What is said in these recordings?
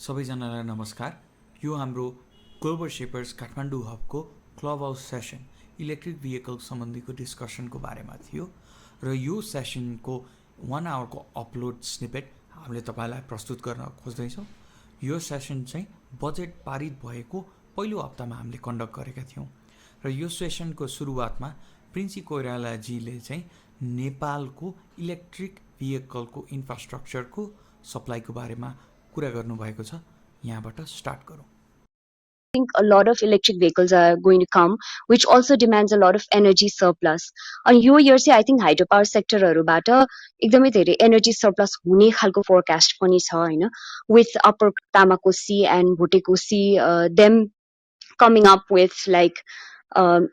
सबैजनालाई नमस्कार। यो हाम्रो ग्लोबल शेपर्स काठमाडौँ हबको club house session electric vehicle सम्बन्धीको डिस्कसनको बारेमा थियो र यो सेसनको 1 आवरको अपलोड स्निपेट हामीले तपाईँलाई प्रस्तुत गर्न खोज्दैछौँ। यो सेसन चाहिँ बजेट पारित भएको पहिलो हप्तामा हामीले कन्डक्ट गरेका थियौँ र यो सेसनको सुरुवातमा प्रिन्सी कोइरालाजीले चाहिँ नेपालको इलेक्ट्रिक भेहिकलको इन्फ्रास्ट्रक्चरको सप्लाईको बारेमा कुरा गर्नुभएको छ। यहाँबाट स्टार्ट गरौँ। I think a lot of electric vehicles are going to come, which also demands a lot of energy surplus. And यो year चाहिँ I think hydropower sectorहरूबाट एकदमै धेरै energy surplus हुने खालको forecast पनि छ हैन, with upper Tamakosi and Bhutekosi, them coming up with like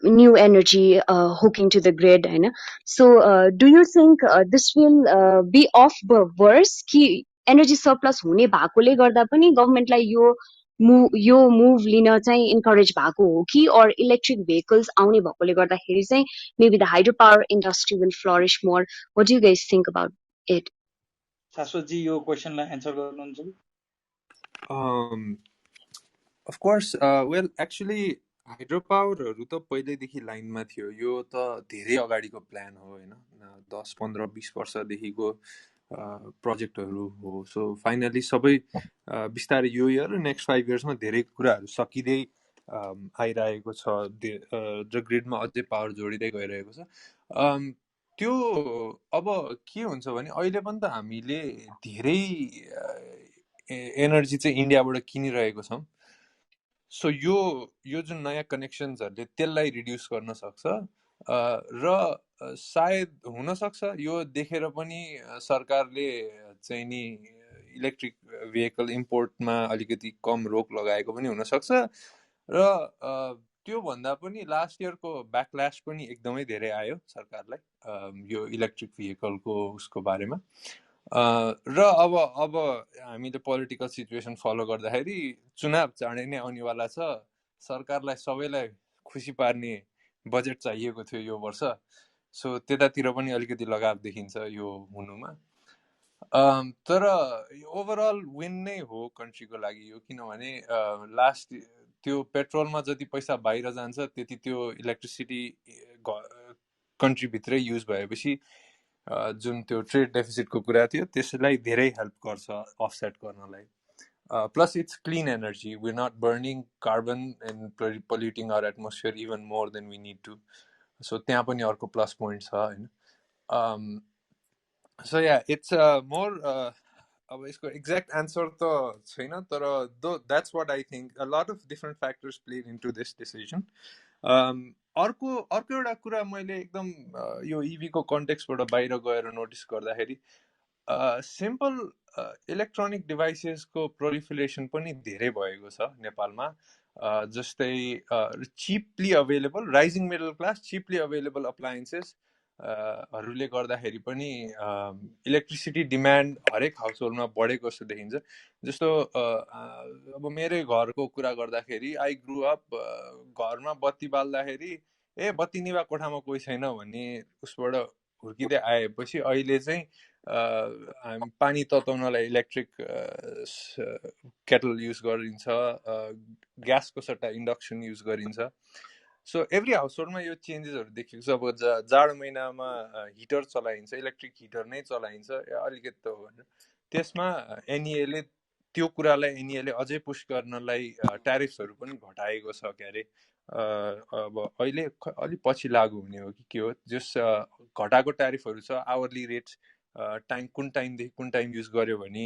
new energy hooking to the grid हैन. So do you think this will be of worse कि energy surplus हुने भएकोले गर्दा पनि गभर्नमेन्टलाई यो move लिन चाहिँ encourage भएको हो कि, or electric vehicles आउने भएकोले गर्दाखेरि चाहिँ maybe the hydropower industry will flourish more? What do you guys think about it? शाश्वत जी यो क्वेशनलाई एन्सर गर्नुहुन्छ कि? Of course, well, actually, हाइड्रोपावरहरू त पहिल्यैदेखि लाइनमा थियो। यो त धेरै अगाडिको प्लान हो हैन, 10, 15, 20 वर्षदेखिको प्रोजेक्टहरू हो। सो फाइनली सबै बिस्तारै यो इयर र नेक्स्ट 5 इयर्समा धेरै कुराहरू सकिँदै आइरहेको छ र ग्रिडमा अझै पावर जोडिँदै गइरहेको छ। त्यो अब के हुन्छ भने अहिले पनि त हामीले धेरै एनर्जी चाहिँ इन्डियाबाट किनिरहेको छौँ। सो यो जुन नयाँ कनेक्सन्सहरूले त्यसलाई रिड्युस गर्न सक्छ र सायद हुन सक्छ यो देखेर पनि सरकारले चाहिँ नि इलेक्ट्रिक भेहिकल इम्पोर्टमा अलिकति कम रोक लगाएको पनि हुन सक्छ र त्यो भन्दा पनि लास्ट इयरको ब्याकल्याश पनि एकदमै धेरै आयो सरकारलाई यो इलेक्ट्रिक भेहिकलको उसको बारेमा। र अब हामीले पोलिटिकल सिचुएसन फलो गर्दाखेरि चुनाव चाँडै नै आउनेवाला छ। सरकारलाई सबैलाई खुसी पार्ने बजेट चाहिएको थियो यो वर्ष। सो त्यतातिर पनि अलिकति लगाव देखिन्छ यो हुनुमा। तर ओभरअल विन नै हो कन्ट्रीको लागि यो, किनभने लास्ट त्यो पेट्रोलमा जति पैसा बाहिर जान्छ त्यति त्यो इलेक्ट्रिसिटी कन्ट्रीभित्रै युज भएपछि जुन त्यो ट्रेड डेफिसिटको कुरा थियो त्यसलाई धेरै हेल्प गर्छ अफसेट गर्नलाई। Plus it's clean energy, we not burning carbon and polluting our atmosphere even more than we need to. So त्यहाँ पनि अर्को प्लस पोइन्ट छ हैन। सो या इट्स मोर अब यसको एक्ज्याक्ट एन्सर त छैन, तर that's what I think. A lot of different factors played into this decision. अर्को एउटा कुरा मैले एकदम यो इभीको कन्टेक्स्टबाट बाहिर गएर नोटिस गर्दाखेरि सिम्पल इलेक्ट्रोनिक डिभाइसेसको प्रोलिफरेसन पनि धेरै भएको छ नेपालमा। जस्तै चिपली available, rising middle class चिपली available appliances हरूले गर्दाखेरि पनि इलेक्ट्रिसिटी डिमान्ड हरेक हाउस होल्डमा बढेको जस्तो देखिन्छ। जस्तो अब मेरै घरको कुरा गर्दाखेरि आई ग्रु अप घरमा बत्ती बाल्दाखेरि बत्ती निभा कोठामा कोही छैन भन्ने उसबाट हुर्किँदै आएपछि अहिले चाहिँ हामी पानी तताउनलाई इलेक्ट्रिक केटल युज गरिन्छ, ग्यासको सट्टा इन्डक्सन युज गरिन्छ। सो एभ्री हाउस होल्डमा यो चेन्जेसहरू देखिएको छ। अब जाडो महिनामा हिटर चलाइन्छ, इलेक्ट्रिक हिटर नै चलाइन्छ, अलिकति त हो भनेर त्यसमा एनइएले त्यो कुरालाई एनइएले अझै पुश गर्नलाई ट्यारिफ्सहरू पनि घटाएको छ के अरे। अब अहिले अलि पछि लागू हुने हो कि के हो, जस घटाएको ट्यारिफहरू छ, आवरली रेट्स टाइम कुन टाइमदेखि कुन टाइम युज गर्यो भने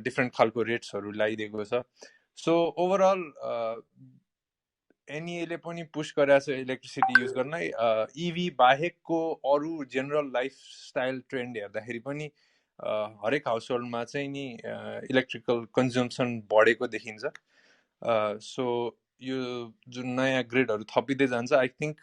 डिफ्रेन्ट खालको रेट्सहरू लगाइदिएको छ। सो ओभरअल एनइएले पनि पुश गरेको छ इलेक्ट्रिसिटी युज गर्न। इभी बाहेकको अरू जेनरल लाइफस्टाइल ट्रेन्ड हेर्दाखेरि पनि हरेक हाउस होल्डमा चाहिँ नि इलेक्ट्रिकल कन्जम्सन बढेको देखिन्छ। सो यो जुन नयाँ ग्रिडहरू थपिँदै जान्छ, आई थिङ्क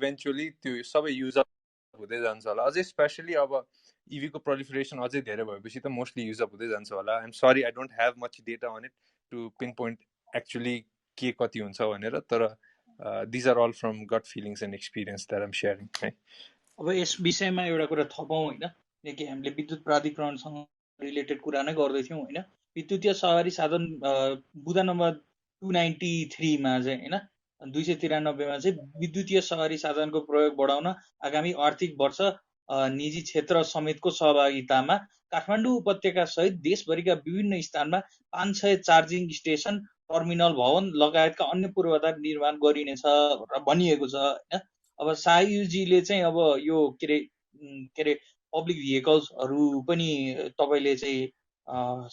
इभेन्चुअली त्यो सबै युजअप हुँदै जान्छ होला। अझै स्पेसली अब इभीको प्रोलिफरेसन अझै धेरै भएपछि त मोस्टली युजअप हुँदै जान्छ होला। I'm sorry, I don't have much data on it to pinpoint actually के कति हुन्छ भनेर, तर these are all from gut feelings and experience that I'm sharing है। अब यस विषयमा एउटा कुरा थपौँ होइन, किनकि हामीले विद्युत प्राधिकरणसँग रिलेटेड कुरा नै गर्दैथ्यौँ होइन। विद्युतीय सवारी साधन बुदा नम्बर 293 मा चाहिँ हैन 293 मा चाहिँ विद्युतीय सवारी साधनको प्रयोग बढाउन आगामी आर्थिक वर्ष निजी क्षेत्र समेतको सहभागितामा काठमाडौँ उपत्यका सहित देशभरिका विभिन्न स्थानमा 500 चार्जिङ स्टेसन टर्मिनल भवन लगायतका अन्य पूर्वाधार निर्माण गरिनेछ भनेर भनिएको छ हैन। अब सायुजीले चाहिँ अब यो के अरे पब्लिक भेहिकल्सहरू पनि तपाईले चाहिँ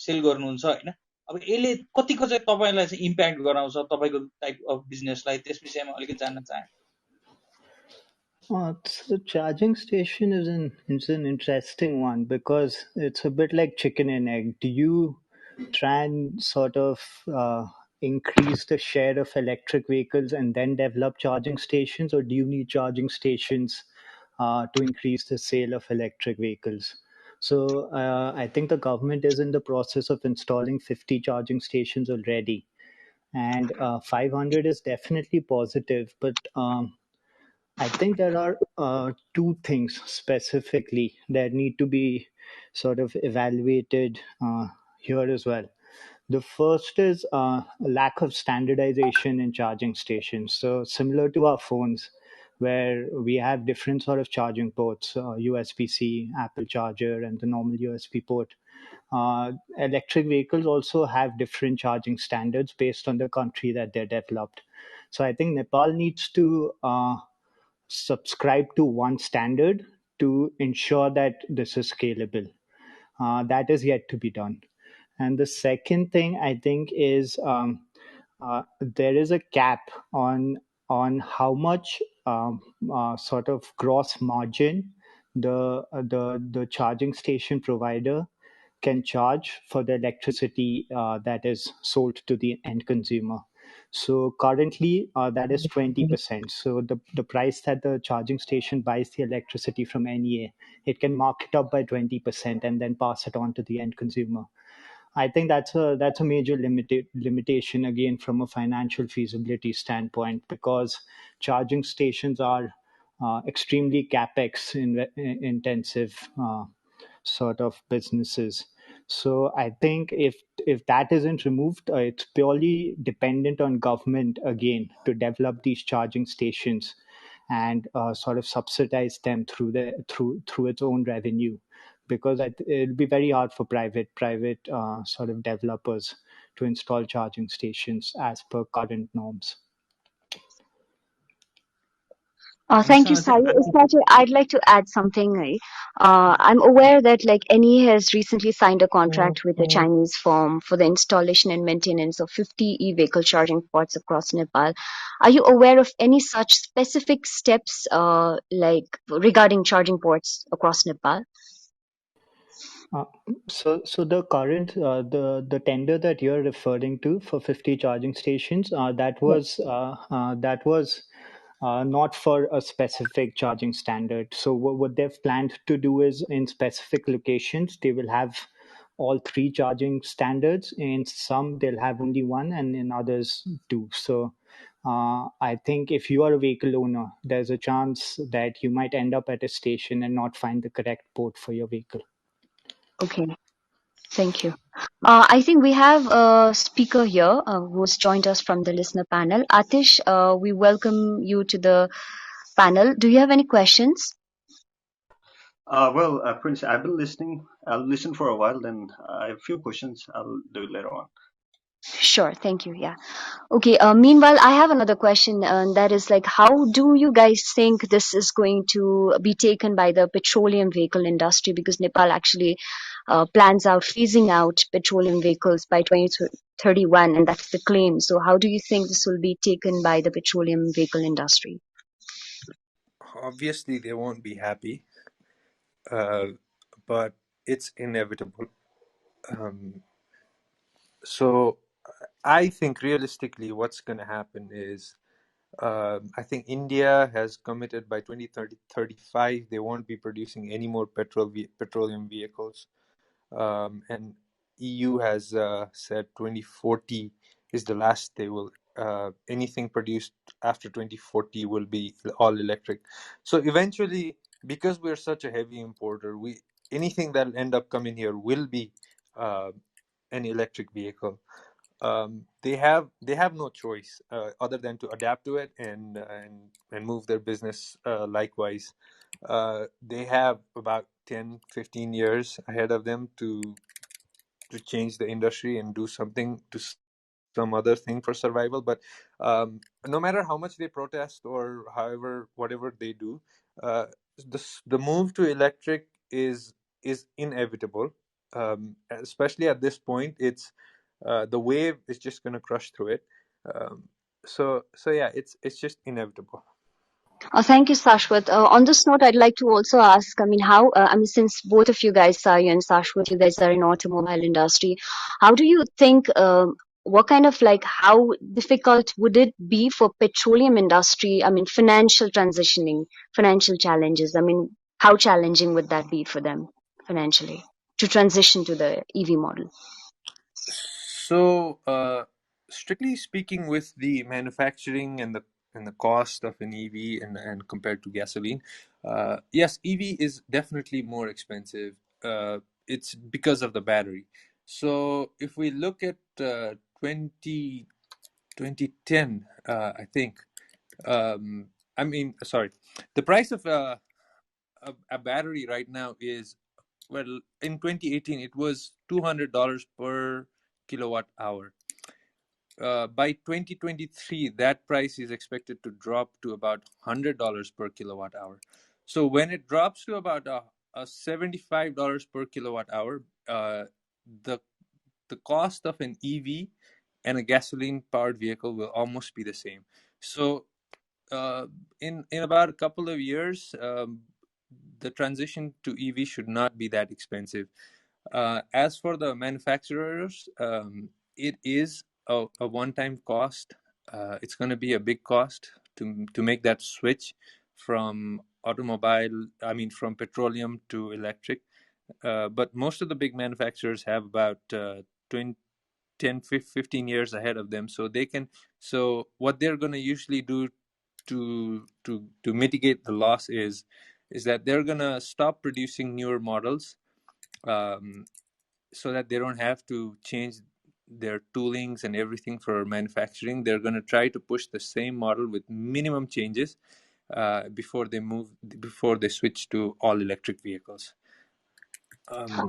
सेल गर्नुहुन्छ हैन। अब यसले कतिको चाहिँ तपाईलाई चाहिँ इम्प्याक्ट गराउँछ तपाईको टाइप अफ बिजनेसलाई, त्यस विषयमा अलिकति जान्न चाहे। So charging station is an interesting one because it's a bit like chicken and egg. Do you try and sort of increase the share of electric vehicles and then develop charging stations, or do you need charging stations to increase the sale of electric vehicles? So I think the government is in the process of installing 50 charging stations already, and 500 is definitely positive, but I think there are two things specifically that need to be sort of evaluated here as well. The first is lack of standardization in charging stations. So similar to our phones, where we have different sort of charging ports, USB-C, Apple charger, and the normal USB port. Electric vehicles also have different charging standards based on the country that they're developed. So I think Nepal needs to subscribe to one standard to ensure that this is scalable. That is yet to be done. And the second thing I think is there is a cap on how much sort of gross margin the charging station provider can charge for the electricity that is sold to the end consumer. So currently, that is 20%. So the price that the charging station buys the electricity from NEA, it can mark it up by 20% and then pass it on to the end consumer. I think that's a major limitation again from a financial feasibility standpoint, because charging stations are extremely capex intensive sort of businesses. So I think if that isn't removed, it's purely dependent on government again to develop these charging stations and sort of subsidize them through its own revenue, because it'll be very hard for private sort of developers to install charging stations as per current norms. Thank you, हामीसँग चाहिँ Sayu. Especially, I'd like to add something. Right? I'm aware that like NE has recently signed a contract with a Chinese firm for the installation and maintenance of 50 e-vehicle charging ports across Nepal. Are you aware of any such specific steps, like regarding charging ports across Nepal? So the current the tender that you're referring to for 50 charging stations, that was not for a specific charging standard. So what they've planned to do is in specific locations they will have all three charging standards. In some they'll have only one, and in others two. So I think if you are a vehicle owner, there's a chance that you might end up at a station and not find the correct port for your vehicle. Okay, thank you. I think we have a speaker here who's joined us from the listener panel. Aatish, we welcome you to the panel. Do you have any questions? Princi, I've been listening. I'll listen for a while, then I have a few questions. I'll do it later on. Sure, thank you. Yeah. Okay, meanwhile, I have another question, and that is like, how do you guys think this is going to be taken by the petroleum vehicle industry? Because Nepal actually plans out phasing out petroleum vehicles by 2031, and that's the claim. So, how do you think this will be taken by the petroleum vehicle industry? Obviously, they won't be happy, but it's inevitable. So I think realistically what's going to happen is I think India has committed by 2035 they won't be producing any more petroleum vehicles. And EU has said 2040 is the last they will anything produced after 2040 will be all electric. So eventually, because we're such a heavy importer, anything that'll end up coming here will be an electric vehicle, they have no choice other than to adapt to it and move their business likewise. They have about 10-15 years ahead of them to change the industry and do something to some other thing for survival. But no matter how much they protest or however whatever they do, uh, the move to electric is inevitable. Especially at this point, it's the wave is just going to crush through it. Um, so yeah, it's just inevitable. Thank you, Shashwat. On this note, I'd like to also ask, since both of you guys, Sayu and Shashwat, you guys are in automobile industry, how do you think, what kind of how difficult would it be for petroleum industry, financial transitioning, financial challenges? How challenging would that be for them financially to transition to the EV model? So, strictly speaking, with the manufacturing and the cost of an EV and compared to gasoline, yes, EV is definitely more expensive. It's because of the battery. So, if we look at 2010, I think, sorry, the price of a battery right now is, well, in 2018 it was $200 per kilowatt hour. By 2023, that price is expected to drop to about $100 per kilowatt hour. So when it drops to about a $75 per kilowatt hour, the cost of an EV and a gasoline powered vehicle will almost be the same. So in about a couple of years, the transition to EV should not be that expensive. As for the manufacturers, it is a one-time cost. It's going to be a big cost to make that switch from from petroleum to electric. But most of the big manufacturers have about 20, 10, 15 years ahead of them, so they can. So what they're going to usually do to mitigate the loss is that they're going to stop producing newer models, um, so that they don't have to change their toolings and everything for manufacturing. They're going to try to push the same model with minimum changes before they switch to all electric vehicles.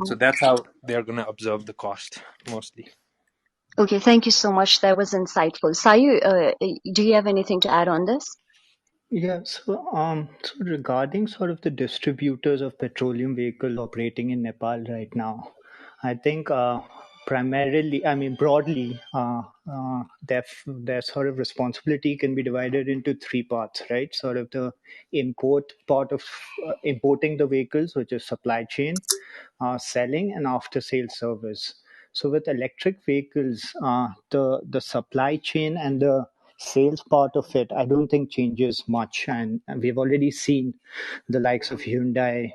So that's how they're going to absorb the cost mostly. Okay, thank you so much. That was insightful. Sayu, do you have anything to add on this? Yeah, so regarding sort of the distributors of petroleum vehicle operating in Nepal right now, I think primarily, broadly, their sort of responsibility can be divided into three parts, right? Sort of the import part of importing the vehicles, which is supply chain, selling, and after sales service. So with electric vehicles, the supply chain and the sales part of it, I don't think changes much, and we've already seen the likes of Hyundai,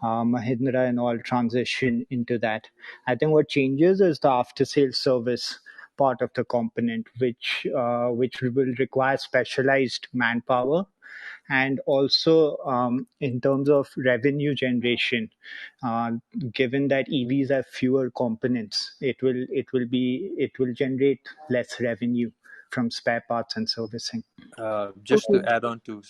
Mahindra, and all transition into that. I think what changes is the after sales service part of the component, which will require specialized manpower, and also in terms of revenue generation, uh, given that EVs have fewer components, it will generate less revenue from spare parts and servicing. Just to add on to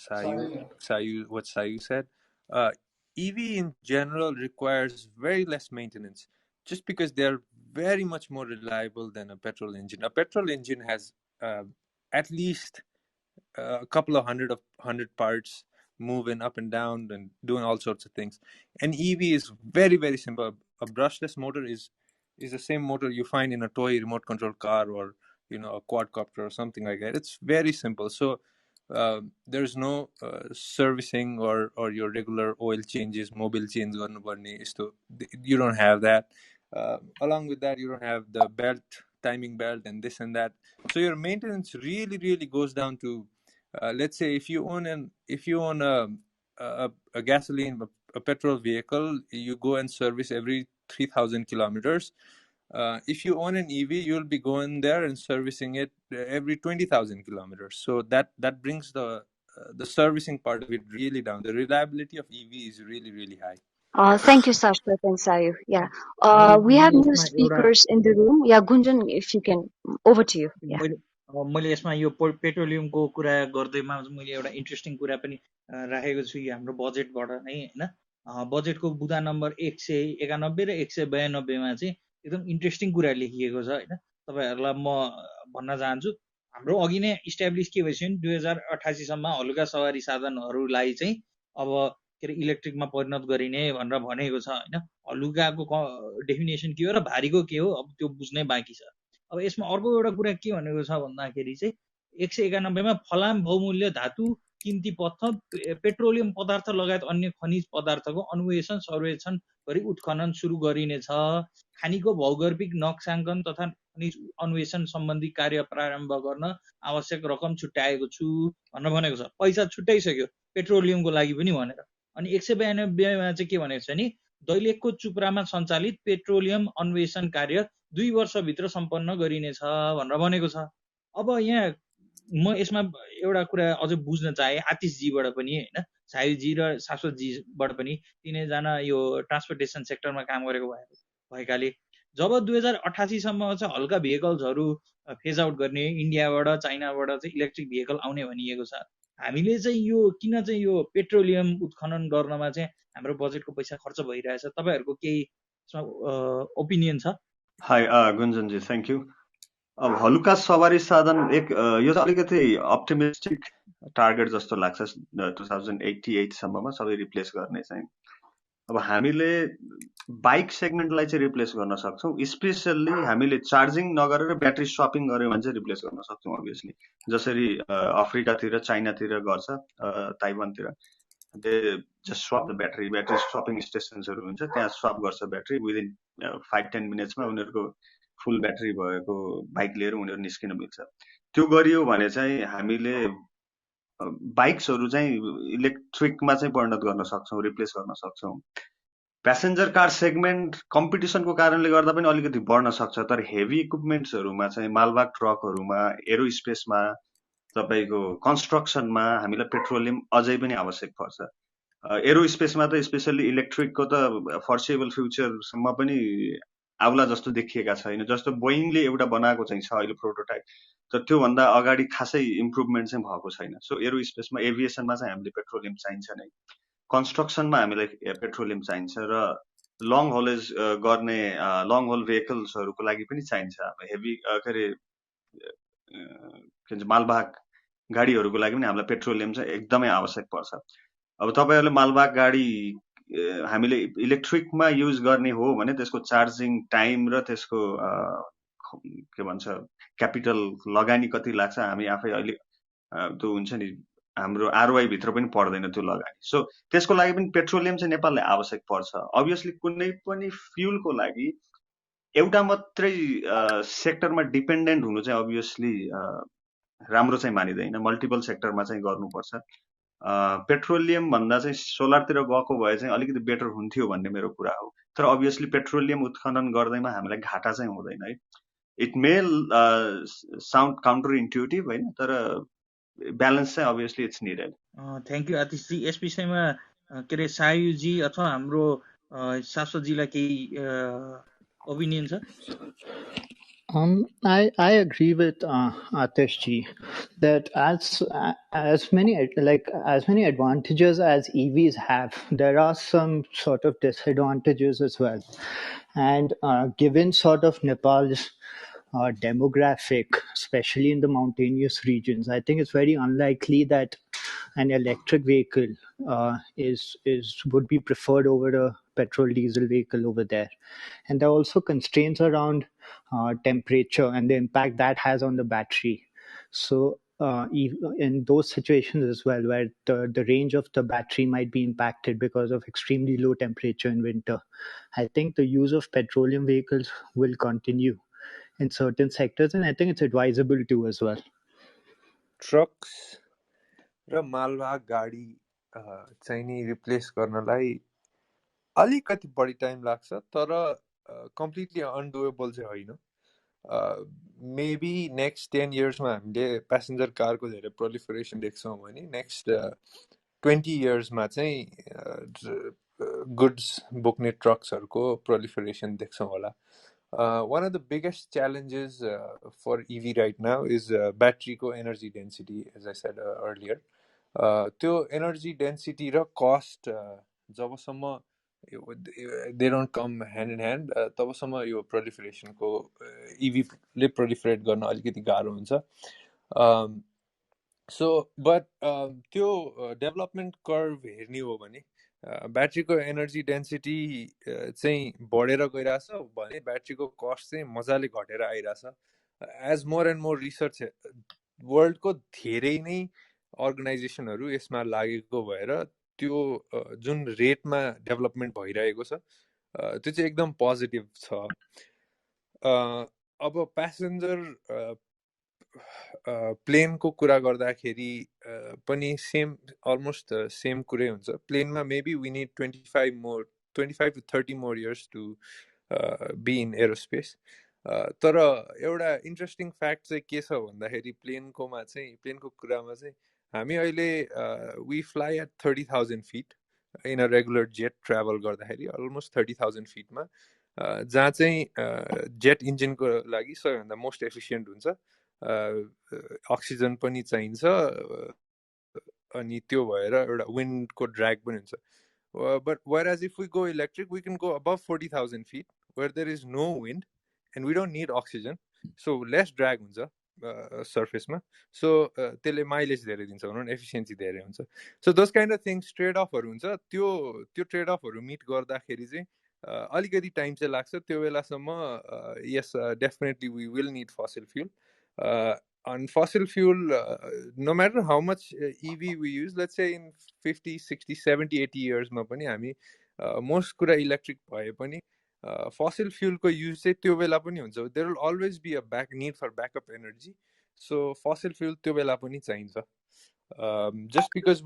what Sayu said, EV in general requires very less maintenance, just because they're very much more reliable than a petrol engine. A petrol engine has uh, at least a couple of hundred parts moving up and down and doing all sorts of things. An EV is very, very simple. A brushless motor is the same motor you find in a toy remote control car, or a quadcopter or something like that. It's very simple. So there's no servicing or your regular oil changes, mobile change गर्नुपर्ने यस्तो, you don't have that. Along with that, you don't have the timing belt and this and that. So your maintenance really, really goes down to, let's say, if you own a gasoline, a petrol vehicle, you go and service every 3,000 kilometers. If you own an EV, you'll be going there and servicing it every 20,000 kilometers. So that brings the servicing part of it really down. The reliability of EV is really, really high. Thank you, Shaswat and Sayu. Yeah. We have मैले new यसमा एउटा speakers in the room. Yeah, Gunjan, if you can, over to you. Yeah. मैले मैले यसमा यो पेट्रोलियमको कुरा गर्दैमा मैले एउटा इन्ट्रेस्टिङ कुरा पनि राखेको छु यो हाम्रो बजेटबाट नै होइन बजेटको बुदा नम्बर 191 र 192 मा चाहिँ एकदम इन्ट्रेस्टिङ कुरा लेखिएको छ होइन तपाईँहरूलाई म भन्न चाहन्छु हाम्रो अघि नै इस्टाब्लिस के भइसक्यो नि 2088 सम्म हलुका सवारी साधनहरूलाई चाहिँ अब के अरे इलेक्ट्रिकमा परिणत गरिने भनेर भनेको छ होइन हलुकाको डेफिनेसन के हो र भारीको के हो अब त्यो बुझ्नै बाँकी छ अब यसमा अर्को एउटा कुरा के भनेको छ भन्दाखेरि चाहिँ 191 मा फलाम बहुमूल्य धातु किम्ती पदार्थ पेट्रोलियम पदार्थ लगायत अन्य खनिज पदार्थको अन्वेषण सर्वेक्षण गरी उत्खनन सुरु गरिनेछ खानीको भौगर्भिक नक्साङ्कन तथा खनिज अन्वेषण सम्बन्धी कार्य प्रारम्भ गर्न आवश्यक रकम छुट्याएको छु भनेर भनेको छ पैसा छुट्याइसक्यो पेट्रोलियमको लागि पनि भनेर अनि 192 मा चाहिँ के भनेको छ नि दैलेखको चुप्रामा सञ्चालित पेट्रोलियम अन्वेषण कार्य 2 वर्षभित्र सम्पन्न गरिनेछ भनेर भनेको छ अब यहाँ म यसमा एउटा कुरा अझ बुझ्न चाहे आतिशजीबाट पनि होइन सायुजी र शाश्वतजीबाट पनि तिनैजना यो ट्रान्सपोर्टेसन सेक्टरमा काम गरेको भएकाले जब 2088 सम्म चाहिँ हल्का भेहिकल्सहरू फेज आउट गर्ने इन्डियाबाट चाइनाबाट चाहिँ इलेक्ट्रिक भेहिकल आउने भनिएको छ हामीले चाहिँ यो किन चाहिँ यो पेट्रोलियम उत्खनन गर्नमा चाहिँ हाम्रो बजेटको पैसा खर्च भइरहेछ तपाईँहरूको केही ओपिनियन छ हाई गुन्जनजी थ्याङ्क यू अब हलुका सवारी साधन यो चाहिँ अलिकति अप्टिमिस्टिक टार्गेट जस्तो लाग्छ 2088 सम्ममा सबै रिप्लेस गर्ने चाहिँ अब हामीले बाइक सेगमेन्टलाई चाहिँ रिप्लेस गर्न सक्छौँ स्पेसल्ली हामीले चार्जिङ नगरेर ब्याट्री स्वापिङ गऱ्यौँ भने चाहिँ रिप्लेस गर्न सक्छौँ अभियसली जसरी अफ्रिकातिर चाइनातिर गर्छ ताइवानतिर they just swap the battery swapping स्टेसन्सहरू हुन्छ त्यहाँ स्वाप गर्छ ब्याट्री विदिन 5-10 मिनट्समा उनीहरूको फुल ब्याट्री भएको बाइक लिएर उनीहरू निस्किन मिल्छ त्यो गरियो भने चाहिँ हामीले बाइक्सहरू चाहिँ इलेक्ट्रिकमा चाहिँ परिणत गर्न सक्छौँ रिप्लेस गर्न सक्छौँ प्यासेन्जर कार सेगमेन्ट कम्पिटिसनको कारणले गर्दा पनि अलिकति बढ्न सक्छ तर हेभी इक्विपमेन्ट्सहरूमा चाहिँ मालवाहक ट्रकहरूमा एरोस्पेसमा तपाईँको कन्स्ट्रक्सनमा हामीलाई पेट्रोलियम अझै पनि आवश्यक पर्छ एरोस्पेसमा त स्पेसल्ली इलेक्ट्रिकको त फर्सेबल फ्युचरसम्म पनि आउला जस्तो देखिएका छैन जस्तो बोइङले एउटा बनाएको चाहिँ छ अहिले प्रोटोटाइप तर त्योभन्दा अगाडि खासै इम्प्रुभमेन्ट चाहिँ भएको छैन सो एरोस्पेसमा एभिएसनमा चाहिँ हामीले पेट्रोलियम चाहिन्छ नै कन्स्ट्रक्सनमा हामीलाई पेट्रोलियम चाहिन्छ र लङ होलेज गर्ने लङ होल भेहिकल्सहरूको लागि पनि चाहिन्छ हेभी के अरे के भन्छ मालवाहक गाडीहरूको लागि पनि हामीलाई पेट्रोलियम चाहिँ एकदमै आवश्यक पर्छ अब तपाईँहरूले मालवाहक गाडी हामीले इलेक्ट्रिकमा युज गर्ने हो भने त्यसको चार्जिङ टाइम र त्यसको के भन्छ क्यापिटल लगानी कति लाग्छ हामी आफै अहिले त्यो हुन्छ नि हाम्रो आरओआई भित्र पनि पर्दैन त्यो लगानी सो त्यसको लागि पनि पेट्रोलियम चाहिँ नेपाललाई आवश्यक पर्छ अभियसली कुनै पनि फ्युलको लागि एउटा मात्रै सेक्टरमा डिपेन्डेन्ट हुनु चाहिँ अभियसली राम्रो चाहिँ मानिँदैन मल्टिपल सेक्टरमा चाहिँ गर्नुपर्छ पेट्रोलियम भन्दा चाहिँ सोलरतिर गएको भए चाहिँ अलिकति बेटर हुन्थ्यो भन्ने मेरो कुरा हो तर अभियसली पेट्रोलियम उत्खनन गर्दैमा हामीलाई घाटा चाहिँ हुँदैन है it may sound counter intuitive होइन तर ब्यालेन्स चाहिँ obviously it's needed thank you Atishji यस विषयमा के अरे सायुजी अथवा हाम्रो शाश्वतजीलाई केही ओपिनियन छ I agree with Aatish ji that as many advantages as EVs have, there are some sort of disadvantages as well. And given sort of Nepal's demographic, especially in the mountainous regions, I think it's very unlikely that an electric vehicle would be preferred over a petrol diesel vehicle over there. And there are also constraints around temperature and the impact that has on the battery. So in those situations as well, where the range of the battery might be impacted because of extremely low temperature in winter, I think the use of petroleum vehicles will continue in certain sectors, and I think it's advisable too as well. Trucks र मालवाहक गाडी चाहिँ नि replace गर्नलाई अलिकति बढी time लाग्छ तर कम्प्लिटली अनडुएबल चाहिँ होइन मेबी नेक्स्ट 10 इयर्समा हामीले प्यासेन्जर कारको धेरै प्रोलिफरेसन देख्छौँ भने नेक्स्ट 20 इयर्समा चाहिँ गुड्स बोक्ने ट्रक्सहरूको प्रोलिफरेसन देख्छौँ होला one of the biggest challenges for EV right now is batteryको energy density as I said earlier त्यो energy density र cost जबसम्म they don't come hand in hand तबसम्म यो proliferationको EV ले proliferate गर्न अलिकति गाह्रो हुन्छ so but त्यो डेभलपमेन्ट कर्भ हेर्ने हो भने ब्याट्रीको एनर्जी डेन्सिटी चाहिँ बढेर गइरहेछ भने ब्याट्रीको कस्ट चाहिँ मजाले घटेर आइरहेछ as more and more research वर्ल्डको धेरै नै अर्गनाइजेसनहरू यसमा लागेको भएर त्यो जुन रेटमा डेभलपमेन्ट भइरहेको छ त्यो चाहिँ एकदम पोजिटिभ छ अब प्यासेन्जर प्लेनको कुरा गर्दाखेरि पनि सेम अलमोस्ट सेम कुरै हुन्छ प्लेनमा maybe we need 25 to 30 more years to be in aerospace तर एउटा इन्ट्रेस्टिङ फ्याक्ट चाहिँ के छ भन्दाखेरि प्लेनको कुरामा चाहिँ हामी अहिले we fly at 30,000 feet in a regular jet travel गर्दाखेरि अलमोस्ट 30,000 feetमा जहाँ चाहिँ जेट इन्जिनको लागि सबैभन्दा मोस्ट एफिसियन्ट हुन्छ अक्सिजन पनि चाहिन्छ अनि त्यो भएर एउटा विन्डको ड्र्याग पनि हुन्छ but whereas if we go electric we can go above 40,000 feet where there is no wind and we don't need oxygen so less drag हुन्छ सर्फेसमा सो त्यसले माइलेज धेरै दिन्छ भनौँ न एफिसियन्सी धेरै हुन्छ so those kind of things trade अफहरू हुन्छ त्यो ट्रेड अफहरू मिट गर्दाखेरि चाहिँ अलिकति टाइम चाहिँ लाग्छ त्यो बेलासम्म यस डेफिनेटली वी विल निड फसिल fuel on fossil fuel no matter how much EV we use let's say in 50 60 70 80 years ma pani हामी most कुरा इलेक्ट्रिक भए पनि fossil fuel को use चाहिँ त्यो बेला पनि हुन्छ there will always be a need for backup energy so fossil fuel त्यो बेला पनि चाहिन्छ just because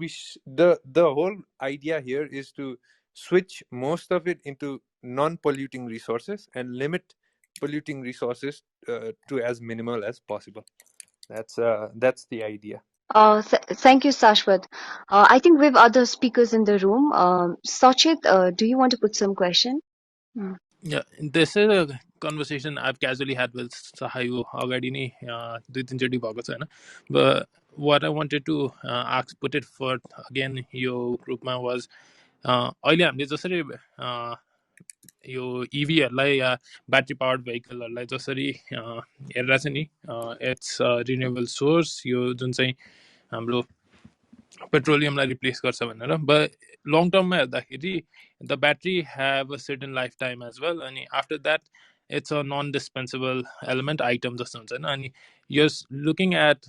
the whole idea here is to switch most of it into non-polluting resources and limit polluting resources to as minimal as possible that's the idea. Thank you, Shaswat. I think we have other speakers in the room. Sachit, do you want to put some question? Yeah, this is a conversation I've casually had with Sahayu already. But what I wanted to put it forth again, your group man was अहिले हामीले जसरी यो इभीहरूलाई या battery powered भेहिकलहरूलाई जसरी हेरेर चाहिँ नि it's renewable source यो जुन चाहिँ हाम्रो पेट्रोलियमलाई रिप्लेस गर्छ भनेर बट लङ टर्ममा हेर्दाखेरि the battery have a certain life time as well अनि after that it's a non dispensable element item जस्तो हुन्छ होइन अनि यस लुकिङ एट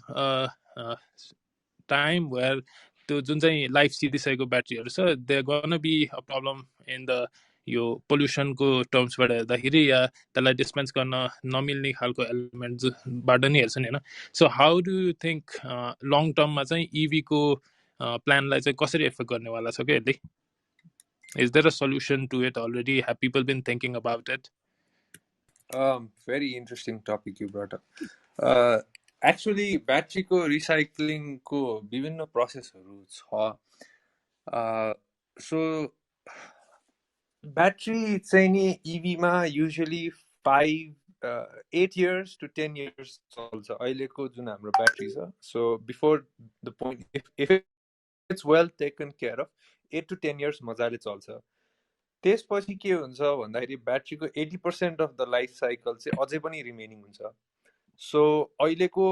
टाइम वेयर त्यो जुन चाहिँ लाइफ सिधिसकेको ब्याट्रीहरू छ they gonna be a problem in the यो पोल्युसनको टर्म्सबाट हेर्दाखेरि या त्यसलाई डिस्पेन्स गर्न नमिल्ने खालको एलिमेन्टबाट नि हेर्छ नि होइन so how do you think long टर्ममा चाहिँ इभीको प्लानलाई चाहिँ कसरी एफेक्ट गर्नेवाला छ क्या यसले is there a solution to it already have people been thinking about it very interesting topic you brought up actually ब्याट्रीको रिसाइक्लिङको विभिन्न प्रोसेसहरू छ सो ब्याट्री चाहिँ नि इभीमा युजुअली 8 years to 10 years चल्छ अहिलेको जुन हाम्रो ब्याट्री छ so before the point if it's well taken care of 8 to 10 years मजाले चल्छ त्यसपछि के हुन्छ भन्दाखेरि ब्याट्रीको 80% अफ द लाइफ साइकल चाहिँ अझै पनि रिमेनिङ हुन्छ सो अहिलेको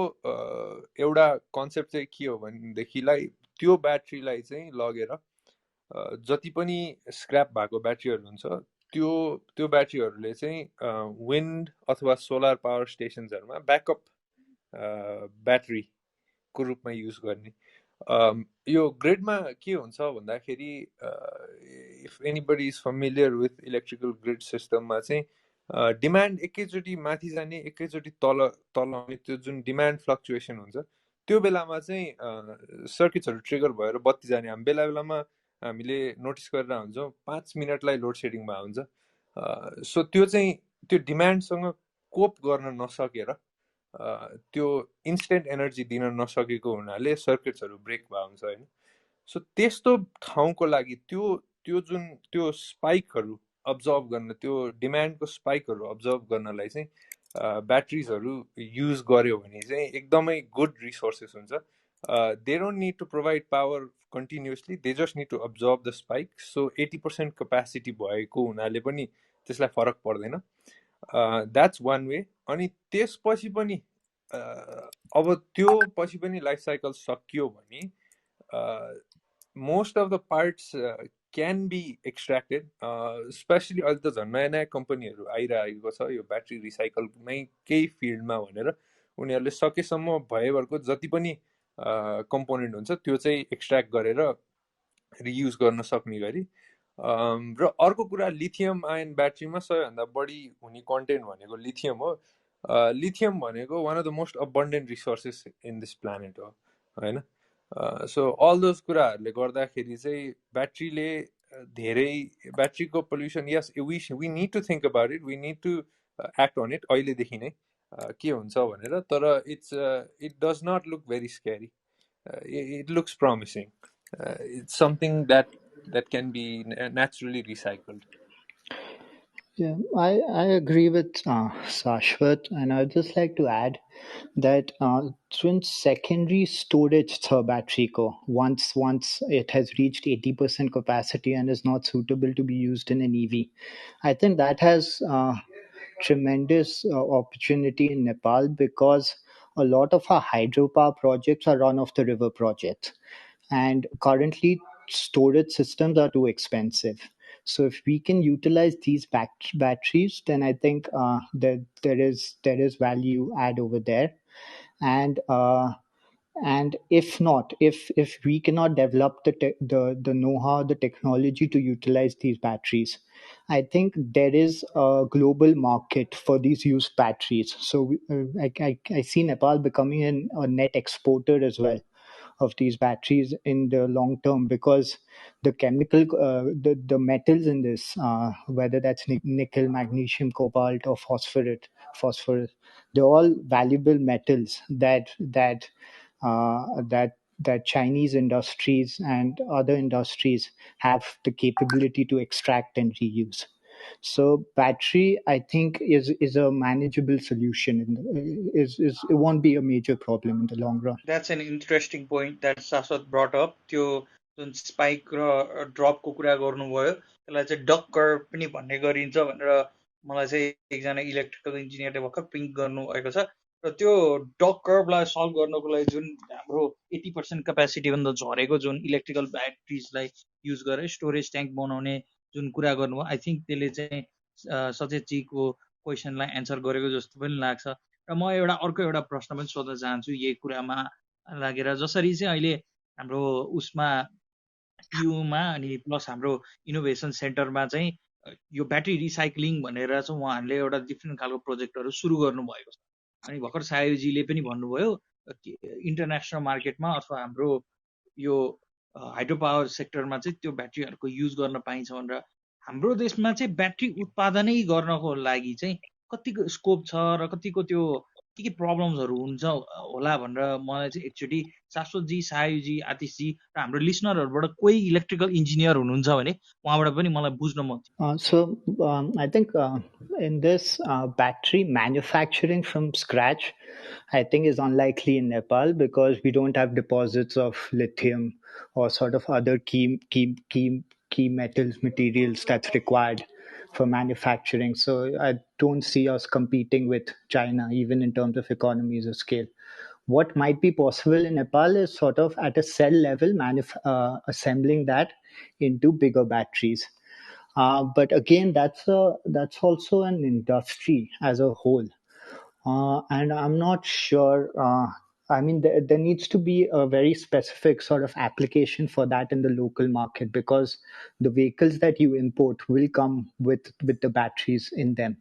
एउटा कन्सेप्ट चाहिँ के हो भनेदेखिलाई त्यो ब्याट्रीलाई चाहिँ लगेर जति पनि स्क्रैप भएको ब्याट्रीहरू हुन्छ त्यो ब्याट्रीहरूले चाहिँ विन्ड अथवा सोलर पावर स्टेशन्सहरूमा ब्याकअप ब्याट्रीको रूपमा युज गर्ने यो ग्रिडमा के हुन्छ भन्दाखेरि if anybody is familiar with electrical grid सिस्टममा चाहिँ डिमान्ड एकैचोटि माथि जाने एकैचोटि तल आउने त्यो जुन डिमान्ड फ्लक्चुएसन हुन्छ त्यो बेलामा चाहिँ सर्किट्सहरू ट्रिगर भएर बत्ती जाने हामी बेला बेलामा हामीले नोटिस गरेर हुन्छौँ 5 मिनटलाई लोड सेडिङमा हुन्छ सो त्यो चाहिँ त्यो डिमान्डसँग कोप गर्न नसकेर त्यो इन्स्टेन्ट एनर्जी दिन नसकेको हुनाले सर्किट्सहरू ब्रेक भएको हुन्छ होइन सो त्यस्तो ठाउँको लागि त्यो त्यो स्पाइकहरू अब्जर्भ गर्न, त्यो डिमान्डको स्पाइकहरू अब्जर्भ गर्नलाई चाहिँ ब्याट्रिजहरू युज गर्यो भने चाहिँ एकदमै गुड रिसोर्सेस हुन्छ। They don't need to provide power continuously, they just need to observe the spike. So 80% capacity भएको हुनाले पनि त्यसलाई फरक पर्दैन। That's one way. अनि त्यसपछि पनि अब त्यो पछि पनि लाइफ साइकल सकियो भने most of the parts can be extracted, especially अहिले त झन् नयाँ नयाँ कम्पनीहरू आइरहेको छ यो ब्याट्री रिसाइकलमै केही फिल्डमा भनेर उनीहरूले सकेसम्म भएभरको जति पनि कम्पोनेन्ट हुन्छ त्यो चाहिँ एक्सट्र्याक्ट गरेर रियुज गर्न सक्ने गरी। र अर्को कुरा लिथियम आयन ब्याट्रीमा सबैभन्दा बढी हुने कन्टेन्ट भनेको लिथियम हो। लिथियम भनेको one of the most abundant resources in this planet हो होइन। सो अल दोज कुराहरूले गर्दाखेरि चाहिँ ब्याट्रीले धेरै ब्याट्रीको pollution, yes we need to think about it, we need to act on it अहिलेदेखि नै के हुन्छ भनेर। तर it does not look very scary, it looks promising, it's something that can be naturally recycled. Yeah, I agree with Shashwat, and I'd just like to add that since secondary storage for battery ko, once it has reached 80% capacity and is not suitable to be used in an EV, I think that has tremendous opportunity in Nepal, because a lot of our hydropower projects are run off the river projects, and currently storage systems are too expensive. So if we can utilize these batteries, then I think that there is value add over there. And if not, if we cannot develop the know-how, the technology to utilize these batteries, I think there is a global market for these used batteries. So I see Nepal becoming a net exporter as well of these batteries in the long term, because the chemical the metals in this, whether that's nickel, magnesium, cobalt, or phosphorus, they're all valuable metals that Chinese industries and other industries have the capability to extract and reuse. So battery, I think, is a manageable solution. It won't be a major problem in the long run. That's an interesting point that Shaswat brought up. त्यो जुन spike र ड्रपको कुरा गर्नुभयो त्यसलाई चाहिँ duck curve पनि भन्ने गरिन्छ भनेर मलाई चाहिँ एकजना इलेक्ट्रिकल इन्जिनियरले भर्खर पिङ्क गर्नुभएको छ। र त्यो डक कर्भलाई सल्भ गर्नको लागि जुन हाम्रो 80% क्यापेसिटीभन्दा झरेको जुन इलेक्ट्रिकल ब्याट्रिजलाई युज गरेर स्टोरेज ट्याङ्क बनाउने जुन कुरा गर्नुभयो, आई थिङ्क त्यसले चाहिँ सचेतजीको क्वेसनलाई एन्सर गरेको जस्तो पनि लाग्छ। र म अर्को एउटा प्रश्न पनि सोध्न चाहन्छु यही कुरामा लागेर, जसरी चाहिँ अहिले हाम्रो उसमा टियुमा अनि प्लस हाम्रो इनोभेसन सेन्टरमा चाहिँ यो ब्याट्री रिसाइक्लिङ भनेर चाहिँ उहाँहरूले एउटा डिफ्रेन्ट खालको प्रोजेक्टहरू सुरु गर्नुभएको छ। अनि भर्खर सायुजीले पनि भन्नुभयो इन्टरनेसनल मार्केटमा अथवा हाम्रो यो हाइड्रो पावर सेक्टरमा चाहिँ त्यो ब्याट्रीहरूको युज गर्न पाइन्छ भनेर। हाम्रो देशमा चाहिँ ब्याट्री उत्पादनै गर्नको लागि चाहिँ कतिको स्कोप छ र कतिको त्यो के प्रब्लम्सहरू हुन्छ होला भनेर मलाई चाहिँ एकचोटि शाश्वतजी, सायुजी, आतिशजी र हाम्रो लिसनरहरूबाट कोही इलेक्ट्रिकल इन्जिनियर हुनुहुन्छ भने उहाँबाट पनि मलाई बुझ्न मन थियो। So I think in this battery manufacturing from scratch, I think is unlikely in Nepal, because we don't have deposits of lithium or sort of other key metals materials that's required for manufacturing. So I don't see us competing with China, even in terms of economies of scale. What might be possible in Nepal is sort of at a cell level assembling that into bigger batteries. But again, that's also an industry as a whole, and I'm not sure. I mean, there needs to be a very specific sort of application for that in the local market, because the vehicles that you import will come with the batteries in them.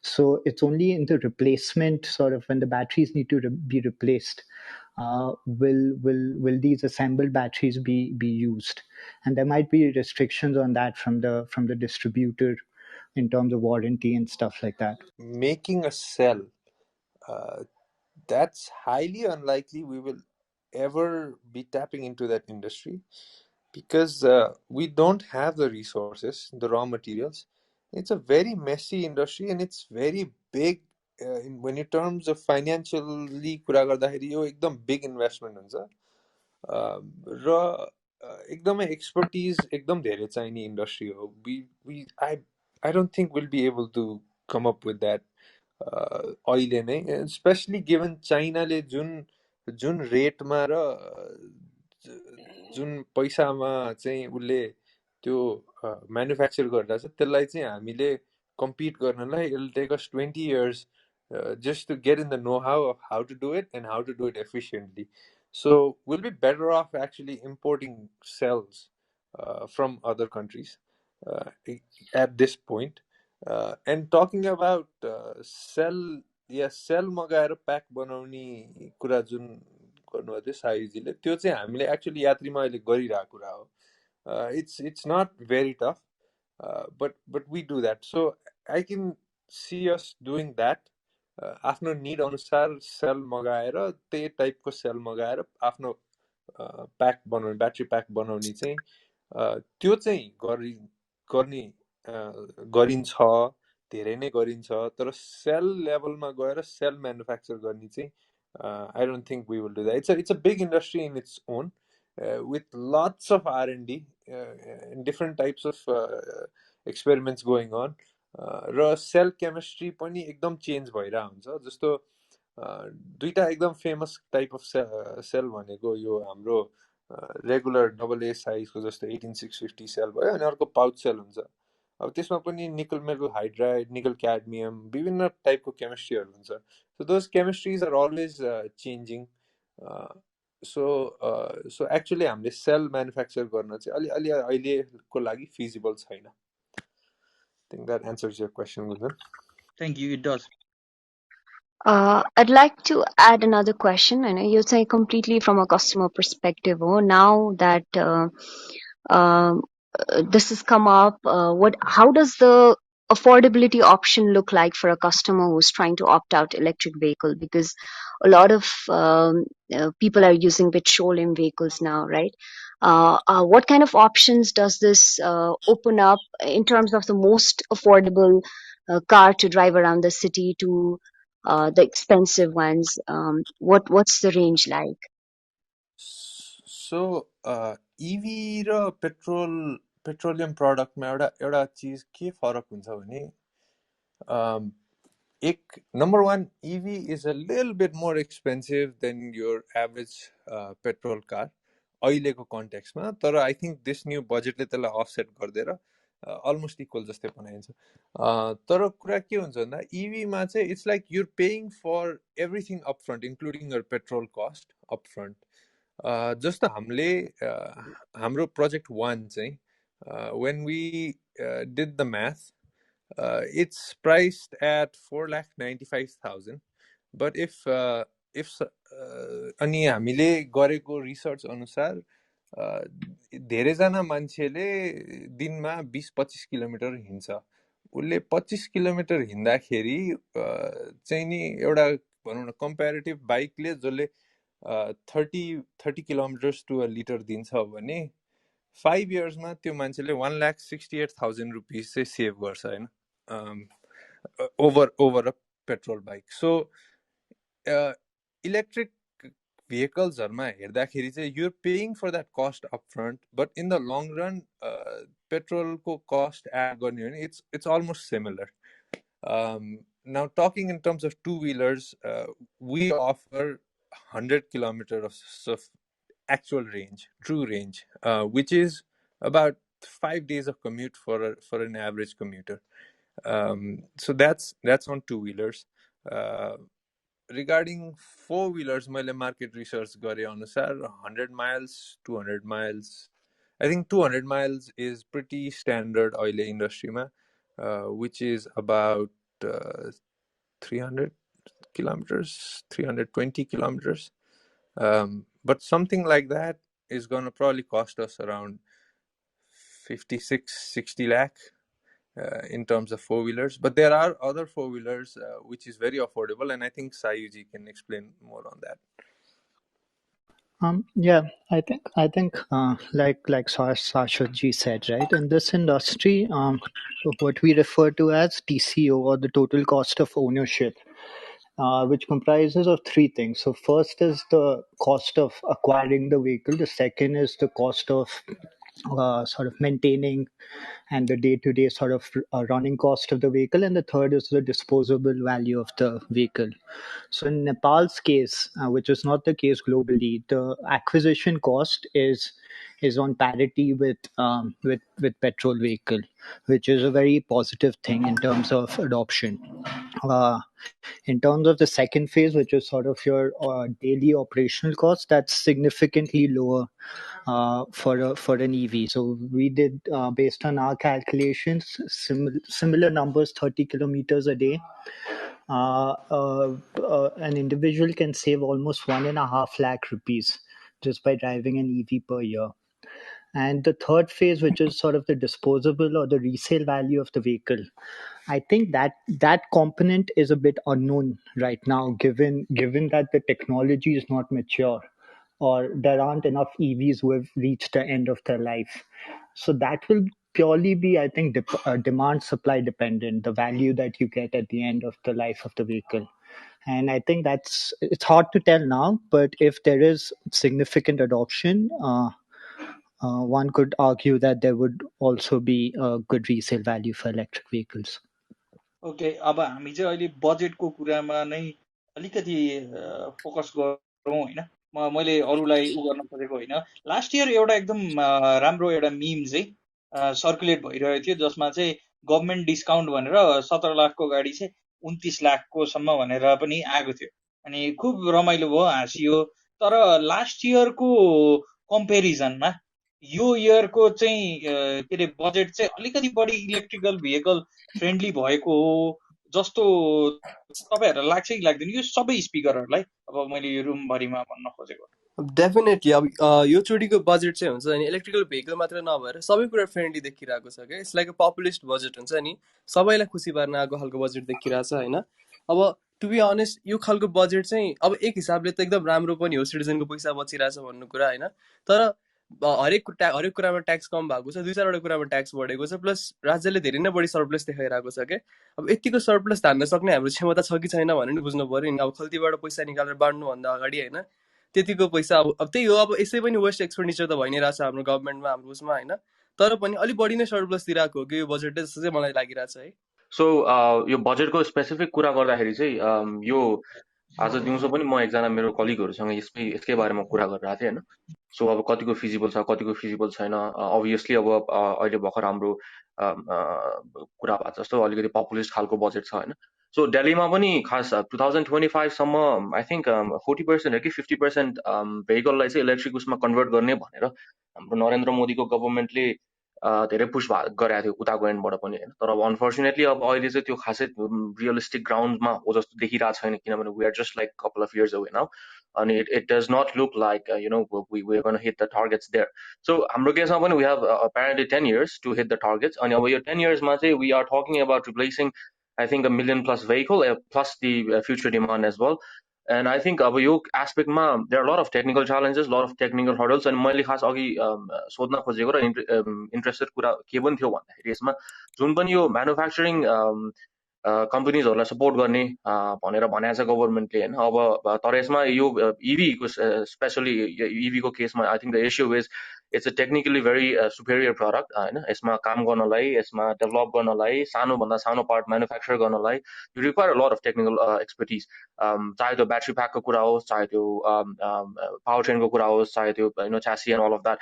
So it's only in the replacement, sort of when the batteries need to be replaced, will these assembled batteries be used, and there might be restrictions on that from the distributor in terms of warranty and stuff like that. Making a cell, that's highly unlikely we will ever be tapping into that industry. because we don't have the resources, the raw materials. It's a very messy industry and it's very big when in terms of financially कुरा गर्दाखेरि यो एकदम big investment हुन्छ र एकदमै expertise एकदम धेरै चाहिने industry हो. I don't think we'll be able to come up with that अहिले नै, especially given चाइनाले जुन रेटमा र जुन पैसामा चाहिँ उसले त्यो म्यानुफ्याक्चर गरिरहेछ त्यसलाई चाहिँ हामीले कम्पिट गर्नलाई it'll take us 20 years just to get in the know-how of how to do it and how to do it efficiently. So we'll be better off actually importing cells from other countries at this point. And talking about cell मगाएर pack बनाउने कुरा जुन गर्नुभएको थियो सायुजीले, त्यो चाहिँ हामीले actually यात्रीमा अहिले गरिरहेको कुरा हो. It's not very tough, but we do that. So I can see us doing that. आफ्नो निड अनुसार सेल मगाएर त्यही टाइपको सेल मगाएर आफ्नो प्याक बनाउने, ब्याट्री प्याक बनाउने चाहिँ त्यो चाहिँ गर्ने गरिन्छ, धेरै नै गरिन्छ. तर सेल लेभलमा गएर सेल म्यानुफ्याक्चर गर्ने चाहिँ I don't think we will do that. It's a big industry in its own, with lots of R&D and different types of experiments going on. र सेल केमिस्ट्री पनि एकदम चेन्ज भइरहेको हुन्छ. जस्तो दुईटा एकदम फेमस टाइप अफ सेल भनेको यो हाम्रो रेगुलर AA साइजको जस्तो 18650 सेल भयो, अनि अर्को पाउच सेल हुन्छ. अब त्यसमा पनि निकल मेटल हाइड्राइड, निकल क्याडमियम, विभिन्न टाइपको केमिस्ट्रीहरू हुन्छ. So those chemistries are always changing. So actually हामीले सेल म्यानुफ्याक्चर गर्न चाहिँ अलि अहिलेको लागि फिजिबल छैन. I think that answers your question, Gunjan. Thank you, it does. I'd like to add another question. I know you're saying completely from a customer perspective. Oh, now that this has come up, how does the affordability option look like for a customer who's trying to opt out electric vehicle? Because a lot of people are using petroleum vehicles now, right? What kind of options does this open up in terms of the most affordable car to drive around the city to the expensive ones? What's the range like? So EV र petroleum प्रडक्टमा एउटा चीज के फरक हुन्छ भने number one, EV is a little bit more expensive than your average petrol car अहिलेको कन्टेक्स्टमा. तर I think this new budgetले त्यसलाई offset गरिदिएर almost equal जस्तै बनाइन्छ. तर कुरा के हुन्छ भन्दा EV मा चाहिँ it's like you're paying for everything upfront, including your petrol cost upfront. जस्तो हामीले हाम्रो project 1 चाहिँ when we did the math, it's priced at 4,95,000. But if अनि हामीले गरेको रिसर्च अनुसार धेरैजना मान्छेले दिनमा 20-25 किलोमिटर हिँड्छ. उसले 25 किलोमिटर हिँड्दाखेरि चाहिँ नि एउटा भनौँ न कम्प्यारेटिभ बाइकले जसले 30 किलोमिटर्स टु अ लिटर दिन्छ भने 5 इयर्समा त्यो मान्छेले 1,68,000 रुपिस चाहिँ सेभ गर्छ हैन, over a petrol bike. So electric vehicles हरुमा हेर्दाखेरि चाहिँ you're paying for that cost upfront, but in the long run petrol को cost add गर्ने हो भने it's almost similar. Now talking in terms of two-wheelers, we offer 100 kilometers of actual range, true range, which is about 5 days of commute for an average commuter. So that's on two-wheelers. Regarding four-wheelers, मैले market research गरे अनुसार 100 miles, 200 miles. I think 200 miles is pretty standard अहिले industryमा, which is about 300 kilometers, 320 kilometers. But something like that is going to probably cost us around 56-60 lakh in terms of four-wheelers. But there are other four-wheelers which is very affordable, and I think Sayuji can explain more on that. Yeah, I think like Shashwat ji said, right? In this industry, what we refer to as TCO, or the total cost of ownership, which comprises of three things. So first is the cost of acquiring the vehicle. The second is the cost of sort of maintaining and the day-to-day sort of running cost of the vehicle, and the third is the disposable value of the vehicle. So in Nepal's case, which is not the case globally, the acquisition cost is on parity with petrol vehicle, which is a very positive thing in terms of adoption. Uh, in terms of the second phase, which is sort of your daily operational cost, that's significantly lower for an EV. So we did, based on our calculations, similar numbers, 30 kilometers a day. An individual can save almost 1.5 lakh rupees just by driving an EV per year. And the third phase, which is sort of the disposable or the resale value of the vehicle, I think that component is a bit unknown right now, given that the technology is not mature, or there aren't enough EVs who have reached the end of their life. So that will purely be, I think, demand supply dependent, the value that you get at the end of the life of the vehicle. And I think it's hard to tell now, but if there is significant adoption, one could argue that there would also be a good resale value for electric vehicles. Okay, अब हामी चाहिँ अहिले बजेटको कुरामा नै अलिकति focus गरौँ होइन। मैले अरूलाई उ गर्न खोजेको होइन। लास्ट इयर एउटा एकदम राम्रो एउटा मिम चाहिँ सर्कुलेट भइरहेको थियो, जसमा चाहिँ गभर्मेन्ट डिस्काउन्ट भनेर 17 लाखको गाडी चाहिँ 29 लाखको सम्म भनेर पनि आएको थियो। अनि खुब रमाइलो भयो, हाँसियो। तर लास्ट इयरको कम्पेरिजनमा यो इयरको चाहिँ के अरे बजेट चाहिँ अलिकति बढी इलेक्ट्रिकल भेहिकल फ्रेन्डली भएको हो जस्तो तपाईहरुलाई लाग्छ कि लाग्दैन? यो सबै स्पिकरहरूलाई अब मैले यो रुमभरिमा भन्न खोजेको। डेफिनेटली अब यो चोटिको बजेट चाहिँ हुन्छ अनि इलेक्ट्रिकल भेहिकल मात्र नभएर सबै कुरा फ्रेन्डली देखिरहेको छ क्या। It's like a populist budget हुन्छ नि, सबैलाई खुसी पार्न आएको खालको बजेट देखिरहेछ होइन। अब टु बी अनेस्ट यो खालको बजेट चाहिँ अब एक हिसाबले त एकदम राम्रो पनि हो, सिटिजनको पैसा बचिरहेछ भन्नु कुरा होइन। तर हरेक कुरामा ट्याक्स कम भएको छ, 2-4वटा कुरामा ट्याक्स बढेको छ, प्लस राज्यले धेरै नै बढी सरप्लस देखाइरहेको छ क्या। अब यतिको सरप्लस धान्न सक्ने हाम्रो क्षमता छ कि छैन भनेर बुझ्नु पर्यो नि। अब खल्तीबाट पैसा निकालेर बाँड्नुभन्दा अगाडि होइन, त्यतिको पैसा अब त्यही हो। अब यसै पनि वेस्ट एक्सपेन्डिचर त भइ नै रहेछ हाम्रो गभर्मेन्टमा, हाम्रो उसमा होइन। तर पनि अलिक बढी नै सरप्लस दिइरहेको हो कि यो बजेटले, जस्तो चाहिँ मलाई लागिरहेछ है। सो यो बजेटको स्पेसिफिक कुरा गर्दाखेरि चाहिँ यो आज दिउँसो पनि म एकजना मेरो कलिगहरूसँग यसकै बारेमा कुरा गरिरहेको थिएँ होइन। सो अब कतिको फिजिबल छ, कतिको फिजिबल छैन। अभियसली अब अहिले भर्खर हाम्रो कुरा भएको जस्तो अलिकति पपुलिस्ट खालको बजेट छ होइन। सो दिल्लीमा पनि खास 2025 सम्म आई थिंक 40% कि 50% भेहिकललाई चाहिँ इलेक्ट्रिक उसमा कन्भर्ट गर्ने भनेर हाम्रो नरेन्द्र मोदीको गभर्मेन्टले धेरै पुश गरेको थियो उताको एन्डबाट पनि होइन। तर अब अनफर्चुनेटली अब अहिले चाहिँ त्यो खासै रियलिस्टिक ग्राउन्डमा हो जस्तो देखिरहेको छैन, किनभने we are just like couple of years away now. अनि it does not look like you know we are gonna hit the targets there. So हाम्रो केसमा पनि we have apparently 10 years to hit the targets. अनि अब यो 10 yearsमा चाहिँ we are talking about replacing I think 1 million plus vehicle plus the future demand as well. And I think अब यो एस्पेक्टमा there are a lot of technical challenges, lot of technical hurdles. अनि मैले खास अघि सोध्न खोजेको र इन्ट्रेस्टेड कुरा के पनि थियो भन्दाखेरि यसमा जुन पनि यो म्यानुफ्याक्चरिङ कम्पनीजहरूलाई सपोर्ट गर्ने भनेर भनेको छ गभर्मेन्टले होइन। अब तर यसमा यो इभीको स्पेसली इभीको केसमा I think the issue is it's a technically very superior product होइन। यसमा काम गर्नलाई, यसमा डेभलप गर्नलाई, सानोभन्दा सानो पार्ट म्यानुफ्याक्चर गर्नलाई you require a lot of technical expertise. चाहे त्यो ब्याट्री प्याकको कुरा होस्, चाहे त्यो पावर ट्रेनको कुरा होस्, चाहे त्यो you know chassis and all of that,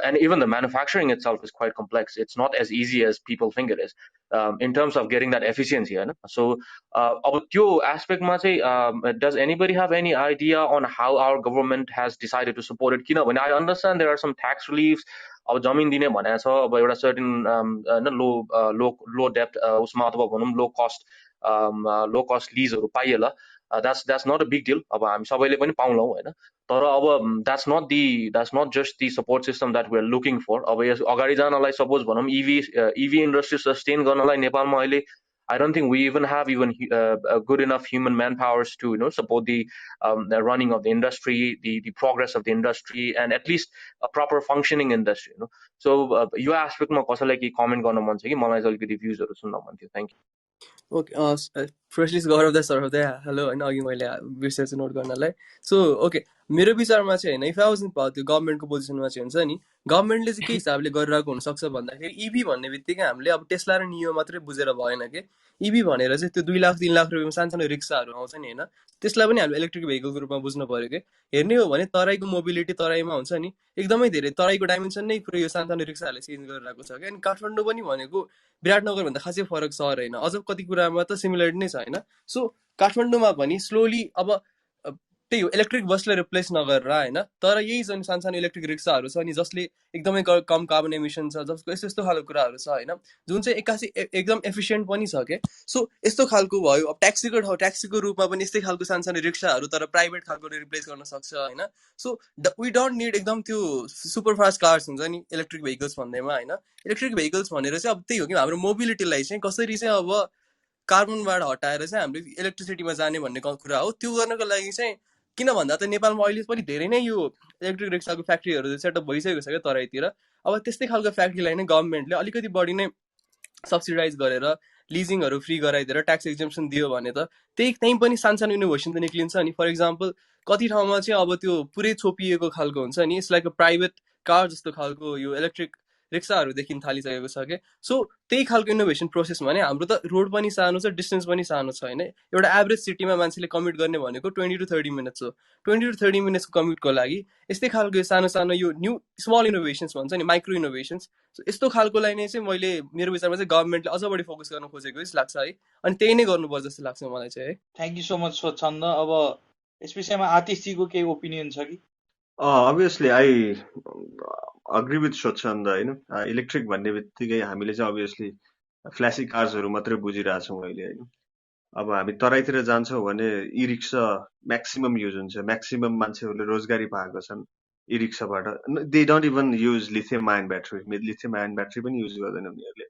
and even the manufacturing itself is quite complex. It's not as easy as people think it is in terms of getting that efficiency होइन। So अब त्यो एस्पेक्टमा चाहिँ does anybody have any idea on how our government has decided to support it? किनभने I understand there are some tax reliefs, अब जमिन दिने भनेको छ, अब एउटा सर्टेन लो डेप्थ उसमा अथवा भनौँ लो cost लिजहरू पाइएला, that's not a big deal। अब हामी सबैले पनि पाउलौँ होइन। तर अब that's not just the support system that we are looking for। अब यस अगाडि जानलाई सपोज भनौँ इभी इन्डस्ट्री सस्टेन गर्नलाई नेपालमा अहिले I don't think we even have good enough human manpowers to support the running of the industry, the progress of the industry, and at least a proper functioning industry. So यो एस्पेक्टमा कसैलाई केही comment गर्न मन छ कि मलाई चाहिँ अलिकति भ्युजहरू सुन्न मन थियो. Thank you. ओके फर्स्टली गौरव दा हेलो होइन अघि मैले बिर्सेछु नोट गर्नलाई. सो ओके मेरो विचारमा चाहिँ होइन, इफ आई वाज इन त्यो गभर्मेन्टको पोजिसनमा चाहिँ हुन्छ नि, गभर्मेन्टले चाहिँ के हिसाबले गरिरहेको हुनसक्छ भन्दाखेरि इभी भन्ने बित्तिकै हामीले अब टेस्ला र नियो मात्रै बुझेर भएन कि इभी भनेर चाहिँ त्यो 2 लाख 3 लाख रुपियाँमा सानसानो रिक्साहरू आउँछ नि होइन, त्यसलाई पनि हामीले इलेक्ट्रिक भेहिकलको रूपमा बुझ्नु पऱ्यो कि. हेर्ने हो भने तराईको मोबिलिटी तराईमा हुन्छ नि, एकदमै धेरै तराईको डाइमेन्सन नै पुरै यो सानसानो रिक्साहरूले चेन्ज गरिरहेको छ क्या. अनि काठमाडौँ पनि भनेको विराटनगरभन्दा खासै फरक सहर होइन, अझ कति कुरामा त सिमिलर नै छ होइन. सो काठमाडौँमा पनि स्लोली अब त्यही हो, इलेक्ट्रिक बसले रिप्लेस नगरेर होइन, तर यही जुन सानसानो इलेक्ट्रिक रिक्साहरू छ नि जसले एकदमै कम कार्बन एमिसन छ, जसको यस्तो यस्तो खालको कुराहरू छ होइन, जुन चाहिँ एक्कासी एकदम एफिसियन्ट पनि छ के. सो यस्तो खालको भयो. अब ट्याक्सीको रूपमा पनि यस्तै खालको सानसानो रिक्साहरू तर प्राइभेट खालको रिप्लेस गर्न सक्छ होइन. सो वी डोन्ट निड एकदम त्यो सुपर फास्ट कार्स हुन्छ नि इलेक्ट्रिक भेहिकल्स भन्दैमा होइन. इलेक्ट्रिक भेहिकल्स भनेर चाहिँ अब त्यही हो कि हाम्रो मोबिलिटीलाई चाहिँ कसरी चाहिँ अब कार्बनबाट हटाएर चाहिँ हाम्रो इलेक्ट्रिसिटीमा जाने भन्ने कुरा हो. त्यो गर्नको लागि चाहिँ किन भन्दा त नेपालमा अहिले पनि धेरै नै यो इलेक्ट्रिक रिक्साको फ्याक्ट्रीहरू सेटअप भइसकेको छ क्या तराईतिर. अब त्यस्तै खालको फ्याक्ट्रीलाई नै गभर्मेन्टले अलिकति बढी नै सब्सिडाइज गरेर लिजिङहरू फ्री गराइदिएर ट्याक्स एक्जम्पसन दियो भने त त्यही पनि सानसानो इनोभेसन त निक्लिन्छ नि. फर इक्जाम्पल कति ठाउँमा चाहिँ अब त्यो पुरै छोपिएको खालको हुन्छ नि, it's like a private car जस्तो खालको यो इलेक्ट्रिक रिक्साहरू देखिन थालिसकेको छ क्या. सो त्यही खालको इनोभेसन प्रोसेसमा नै हाम्रो त रोड पनि सानो छ, डिस्टेन्स पनि सानो छ होइन. एउटा एभरेज सिटीमा मान्छेले कम्युट गर्ने भनेको 20 to 30 मिनट्स हो. 20 to 30 मिनट्सको कम्युटको लागि यस्तै खालको सानो सानो यो न्यू स्मल इनोभेसन्स भन्छ नि, माइक्रो इनोभेसन्स, यस्तो खालकोलाई नै चाहिँ मैले मेरो विचारमा चाहिँ गभर्मेन्टले अझ बढी फोकस गर्न खोजेको जस्तो लाग्छ है. अनि त्यही नै गर्नुपर्छ जस्तो लाग्छ मलाई चाहिँ है. थ्याङ्क यू सो मच स्वच्छन्द. अब यस विषयमा आतिशजीको केही ओपिनियन छ कि? Obviously, I agree with Shaswot होइन. इलेक्ट्रिक भन्ने बित्तिकै हामीले चाहिँ obviously फ्ल्यासी कार्सहरू मात्रै बुझिरहेछौँ अहिले होइन. अब हामी तराईतिर जान्छौँ भने ई रिक्सा म्याक्सिमम युज हुन्छ, म्याक्सिमम मान्छेहरूले रोजगारी पाएको छन् ई रिक्साबाट. They don't even use lithium ion battery पनि युज गर्दैन उनीहरूले.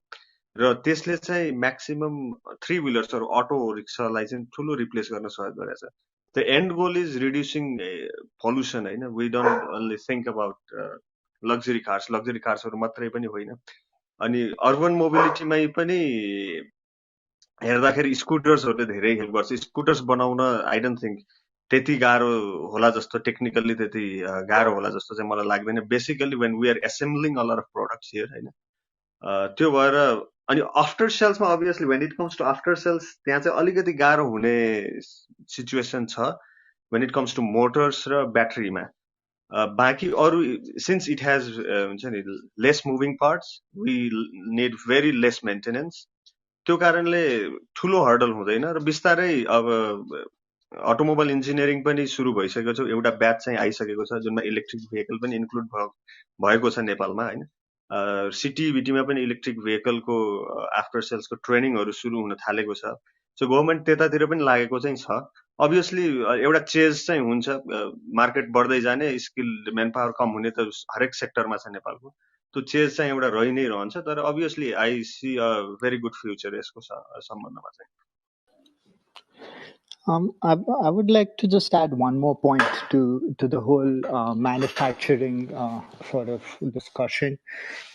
र त्यसले चाहिँ म्याक्सिमम 3 व्हीलर्सहरू अटो रिक्सालाई चाहिँ ठुलो रिप्लेस गर्न सहयोग गरेछ. The end goal is reducing pollution होइन. We don't only think about luxury कार्सहरू मात्रै पनि होइन. अनि अर्बन मोबिलिटीमै पनि हेर्दाखेरि स्कुटर्सहरूले धेरै हेल्प गर्छ. स्कुटर्स बनाउन आई डोन्ट थिङ्क त्यति गाह्रो होला जस्तो, टेक्निकल्ली त्यति गाह्रो होला जस्तो चाहिँ मलाई लाग्दैन. Basically when we are assembling a lot of products here होइन, त्यो भएर अनि आफ्टर सेल्समा obviously when it comes to after sales त्यहाँ चाहिँ अलिकति गाह्रो हुने सिचुएसन छ when it comes to motors र ब्याट्रीमा. बाँकी अरू सिन्स इट हेज हुन्छ नि less moving parts, we need very less maintenance. त्यो कारणले ठुलो हर्डल हुँदैन र बिस्तारै अब अटोमोबाइल इन्जिनियरिङ पनि सुरु भइसकेको छ. एउटा ब्याच चाहिँ आइसकेको छ जुनमा इलेक्ट्रिक भेहिकल पनि इन्क्लुड भएको छ नेपालमा होइन. सिटीभिटीमा पनि इलेक्ट्रिक भेहिकलको आफ्टर सेल्सको ट्रेनिङहरू सुरु हुन थालेको छ. सो गभर्मेन्ट त्यतातिर पनि लागेको चाहिँ छ. अभियसली एउटा चेज चाहिँ हुन्छ, मार्केट बढ्दै जाने, स्किल्ड म्यानपावर कम हुने त हरेक सेक्टरमा छ नेपालको. त्यो चेज चाहिँ एउटा रहि नै रहन्छ. तर obviously I see a very good future यसको सम्बन्धमा चाहिँ. I would like to just add one more point to the whole manufacturing sort of discussion,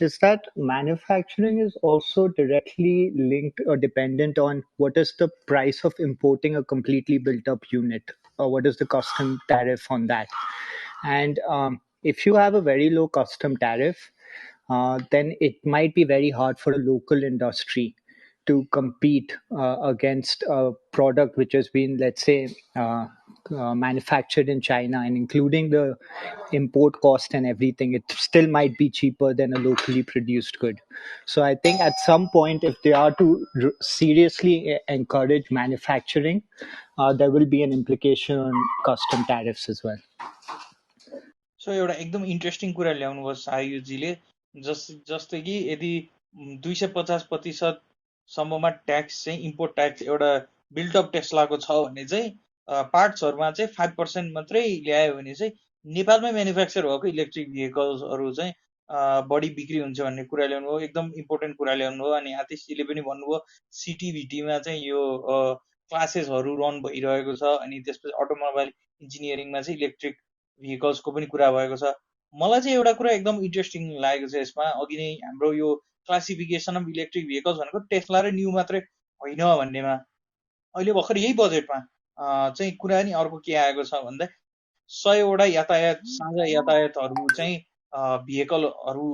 is that manufacturing is also directly linked or dependent on what is the price of importing a completely built up unit, or what is the custom tariff on that. And if you have a very low custom tariff, then it might be very hard for a local industry to compete against a product which has been, let's say, manufactured in China, and including the import cost and everything, it still might be cheaper than a locally produced good. So I think at some point, if they are to seriously encourage manufacturing, there will be an implication on custom tariffs as well. So एउटा एकदम interesting कुरा ल्याउनुभयो सायुजीले. जस्तै कि यदि 250% सम्ममा tax चाहिँ import tax एउटा बिल्टअप टेस्लाको छ भने चाहिँ पार्ट्सहरूमा चाहिँ 5% मात्रै ल्यायो भने चाहिँ नेपालमै म्यानुफ्याक्चर भएको इलेक्ट्रिक भेहिकल्सहरू चाहिँ बढी बिक्री हुन्छ भन्ने कुरा ल्याउनु हो, एकदम इम्पोर्टेन्ट कुरा ल्याउनु हो। अनि आतिशजीले पनि भन्नुभयो सिटिभिटीमा चाहिँ यो क्लासेसहरू रन भइरहेको छ, अनि त्यसपछि अटोमोबाइल इन्जिनियरिङमा चाहिँ इलेक्ट्रिक भेहिकल्सको पनि कुरा भएको छ। मलाई चाहिँ एउटा कुरा एकदम इन्ट्रेस्टिङ लागेको छ यसमा, अघि नै हाम्रो यो क्लासिफिकेसन अफ इलेक्ट्रिक भेहिकल्स भनेको टेस्ला र न्यू मात्रै होइन भन्नेमा अहिले भर्खर यही बजेटमा चाहिँ कुरा नि अर्को के आएको छ भन्दा 100वटा यातायात साझा यातायातहरू चाहिँ भेहिकलहरू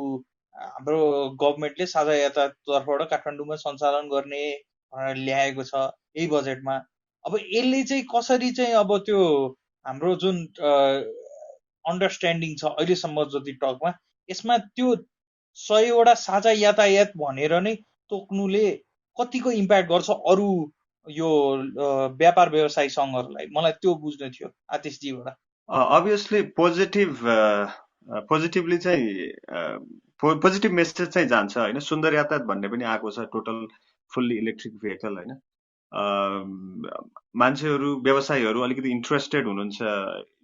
हाम्रो गभर्मेन्टले साझा यातायाततर्फबाट काठमाडौँमा सञ्चालन गर्ने भनेर ल्याएको छ यही बजेटमा। अब यसले चाहिँ कसरी चाहिँ अब त्यो हाम्रो जुन अन्डरस्ट्यान्डिङ छ अहिलेसम्म जति टकमा, यसमा त्यो 100वटा साझा यातायात भनेर नै तोक्नुले कतिको इम्प्याक्ट गर्छ अरू यो व्यापार व्यवसाय सङ्घहरूलाई, मलाई त्यो बुझ्नु थियो आतिशजीबाट। अभियसली पोजिटिभली चाहिँ पोजिटिभ मेसेज चाहिँ जान्छ होइन। सुन्दर यातायात भन्ने पनि आएको छ, टोटल फुल्ली इलेक्ट्रिक भेहिकल होइन। मान्छेहरू व्यवसायीहरू अलिकति इन्ट्रेस्टेड हुनुहुन्छ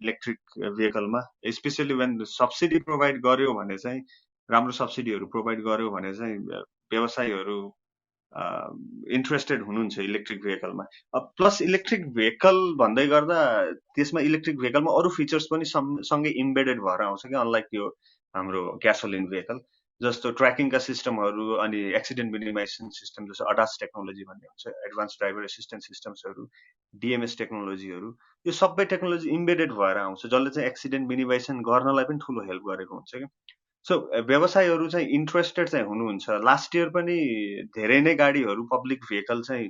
इलेक्ट्रिक भेहिकलमा, स्पेसली वेन सब्सिडी प्रोभाइड गर्यो भने चाहिँ, राम्रो सब्सिडीहरू प्रोभाइड गर्यो भने चाहिँ व्यवसायीहरू इन्ट्रेस्टेड हुनुहुन्छ इलेक्ट्रिक भेहिकलमा। प्लस इलेक्ट्रिक भेहिकल भन्दै गर्दा त्यसमा इलेक्ट्रिक भेहिकलमा अरू फिचर्स पनि सँगै इम्बेडेड भएर आउँछ कि, अनलाइक यो हाम्रो ग्यासोलिन भेहिकल जस्तो ट्र्याकिङका सिस्टमहरू अनि एक्सिडेन्ट मिनिमाइजेसन सिस्टम जस्तो अडास टेक्नोलोजी भन्ने हुन्छ, एडभान्स ड्राइभर एसिस्टेन्ट सिस्टम्सहरू, डिएमएस टेक्नोलोजीहरू, यो सबै टेक्नोलोजी इम्बेडेड भएर आउँछ जसले चाहिँ एक्सिडेन्ट मिनिमाइजेसन गर्नलाई पनि ठुलो हेल्प गरेको हुन्छ कि। सो व्यवसायीहरू चाहिँ इन्ट्रेस्टेड चाहिँ हुनुहुन्छ। लास्ट इयर पनि धेरै नै गाडीहरू पब्लिक भेहिकल चाहिँ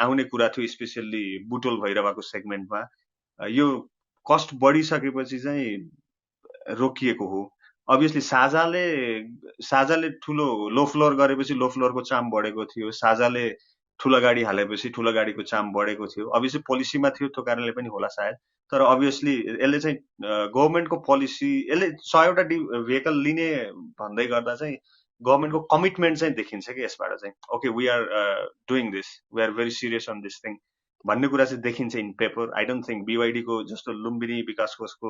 आउने कुरा थियो, स्पेसल्ली बुटोल भैरवाको सेगमेन्टमा। यो कस्ट बढिसकेपछि चाहिँ रोकिएको हो। अभियसली साझाले ठुलो लो फ्लोर गरेपछि लो फ्लोरको चाम बढेको थियो, साझाले ठुलो गाडी हालेपछि ठुलो गाडीको चाम बढेको थियो। अभियसली पोलिसीमा थियो, त्यो कारणले पनि होला सायद। तर अभियसली यसले चाहिँ गभर्मेन्टको पोलिसी, यसले 100वटा भेहिकल लिने भन्दै गर्दा चाहिँ गभर्मेन्टको कमिटमेन्ट चाहिँ देखिन्छ कि यसबाट चाहिँ, okay we are doing this, we are very serious on this thing भन्ने कुरा चाहिँ देखिन्छ in paper. I don't think बिवाइडीको जस्तो लुम्बिनी विकास कोषको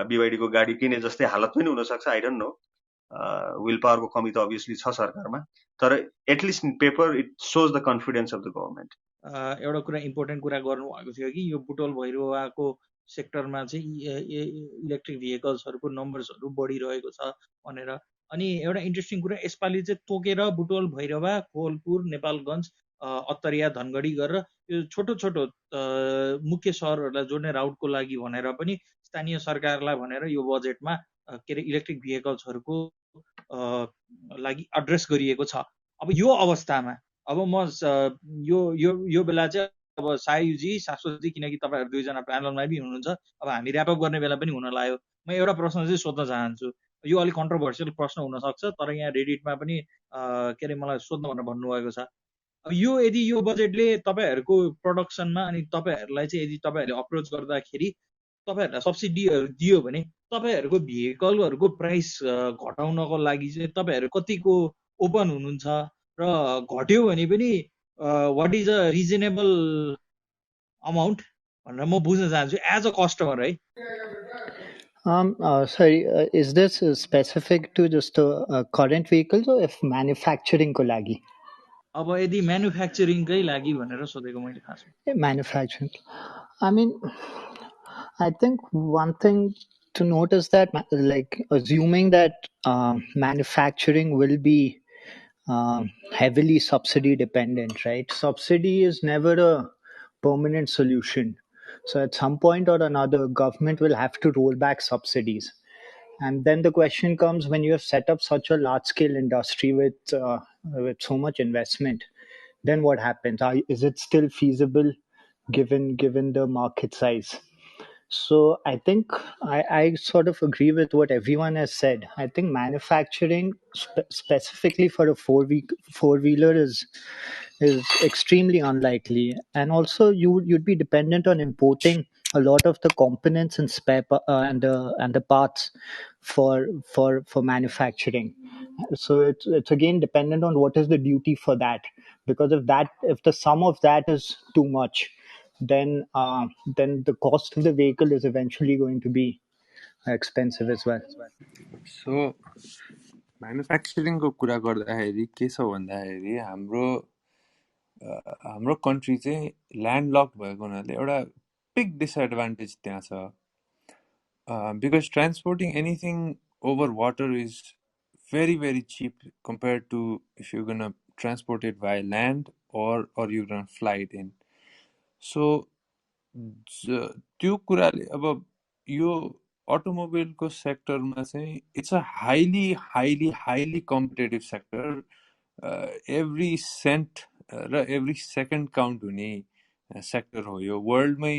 बिवाइडीको गाडी किने जस्तै हालत पनि हुनसक्छ, आई डोन्ट नो। विल पावरको कमी त अभियसली छ सरकारमा, तर at least in paper it shows the confidence of the government. एउटा कुरा इम्पोर्टेन्ट कुरा गर्नुभएको थियो कि यो बुटोल भैरवाको सेक्टरमा चाहिँ इलेक्ट्रिक भेहिकल्सहरूको नम्बर्सहरू बढिरहेको छ भनेर। अनि एउटा इन्ट्रेस्टिङ कुरा, यसपालि चाहिँ तोकेर बुटोल भैरवा, कोलपुर, नेपालगञ्ज, अत्तरिया, धनगढी गरेर यो छोटो छोटो मुख्य सहरहरूलाई जोड्ने राउटको लागि भनेर पनि स्थानीय सरकारलाई भनेर यो बजेटमा के अरे इलेक्ट्रिक भेहिकल्सहरूको लागि एड्रेस गरिएको छ। अब यो अवस्थामा अब म यो बेला चाहिँ अब सायुजी, शाश्वतजी, किनकि तपाईँहरू दुईजना प्यानलमा पनि हुनुहुन्छ, अब हामी ऱ्यापअप गर्ने बेला पनि हुन लाग्यो। म एउटा प्रश्न चाहिँ सोध्न चाहन्छु, यो अलिक कन्ट्रोभर्सियल प्रश्न हुनसक्छ, तर यहाँ रेडिटमा पनि के अरे मलाई सोध्न भनेर भन्नुभएको छ। अब यो यदि यो बजेटले तपाईँहरूको प्रोडक्सनमा अनि तपाईँहरूलाई चाहिँ यदि तपाईँहरूले अप्रोच गर्दाखेरि तपाईँहरूलाई सब्सिडीहरू दियो भने तपाईँहरूको भेहिकलहरूको प्राइस घटाउनको लागि चाहिँ तपाईँहरू कतिको ओपन हुनुहुन्छ, र घट्यो भने पनि what is a reasonable amount भनेर म बुझ्न चाहन्छु एज अ कस्टमर है। Sorry, is this specific to just current vehicles or if manufacturing ko lagi? अब यदि म्यानुफ्याक्चरिङकै लागि भनेर सोधेको मैले खासमा। Manufacturing. I mean, I think one thing to note is that, like, assuming that manufacturing will be heavily subsidy dependent, right? Subsidy is never a permanent solution. So at some point or another, government will have to roll back subsidies. And then the question comes, when you have set up such a large scale industry with so much investment, then what happens? Is it still feasible given the market size? So I think I sort of agree with what everyone has said. I think manufacturing specifically for a four-wheeler is extremely unlikely, and also you'd be dependent on importing a lot of the components and and the parts for manufacturing. So it's again dependent on what is the duty for that, because if the sum of that is too much, then the cost of the vehicle is eventually going to be expensive as well. So म्यानुफ्याक्चरिङको कुरा गर्दाखेरि के छ भन्दाखेरि हाम्रो country चाहिँ landlock भएको हुनाले एउटा बिग डिसएडभान्टेज त्यहाँ छ because transporting anything over water is very very cheap compared to if you're gonna transport it by land or you're gonna fly it in. So त्यो कुराले अब यो अटोमोबाइलको सेक्टरमा चाहिँ it's a highly competitive sector every cent र every second count हुने sector हो यो वर्ल्डमै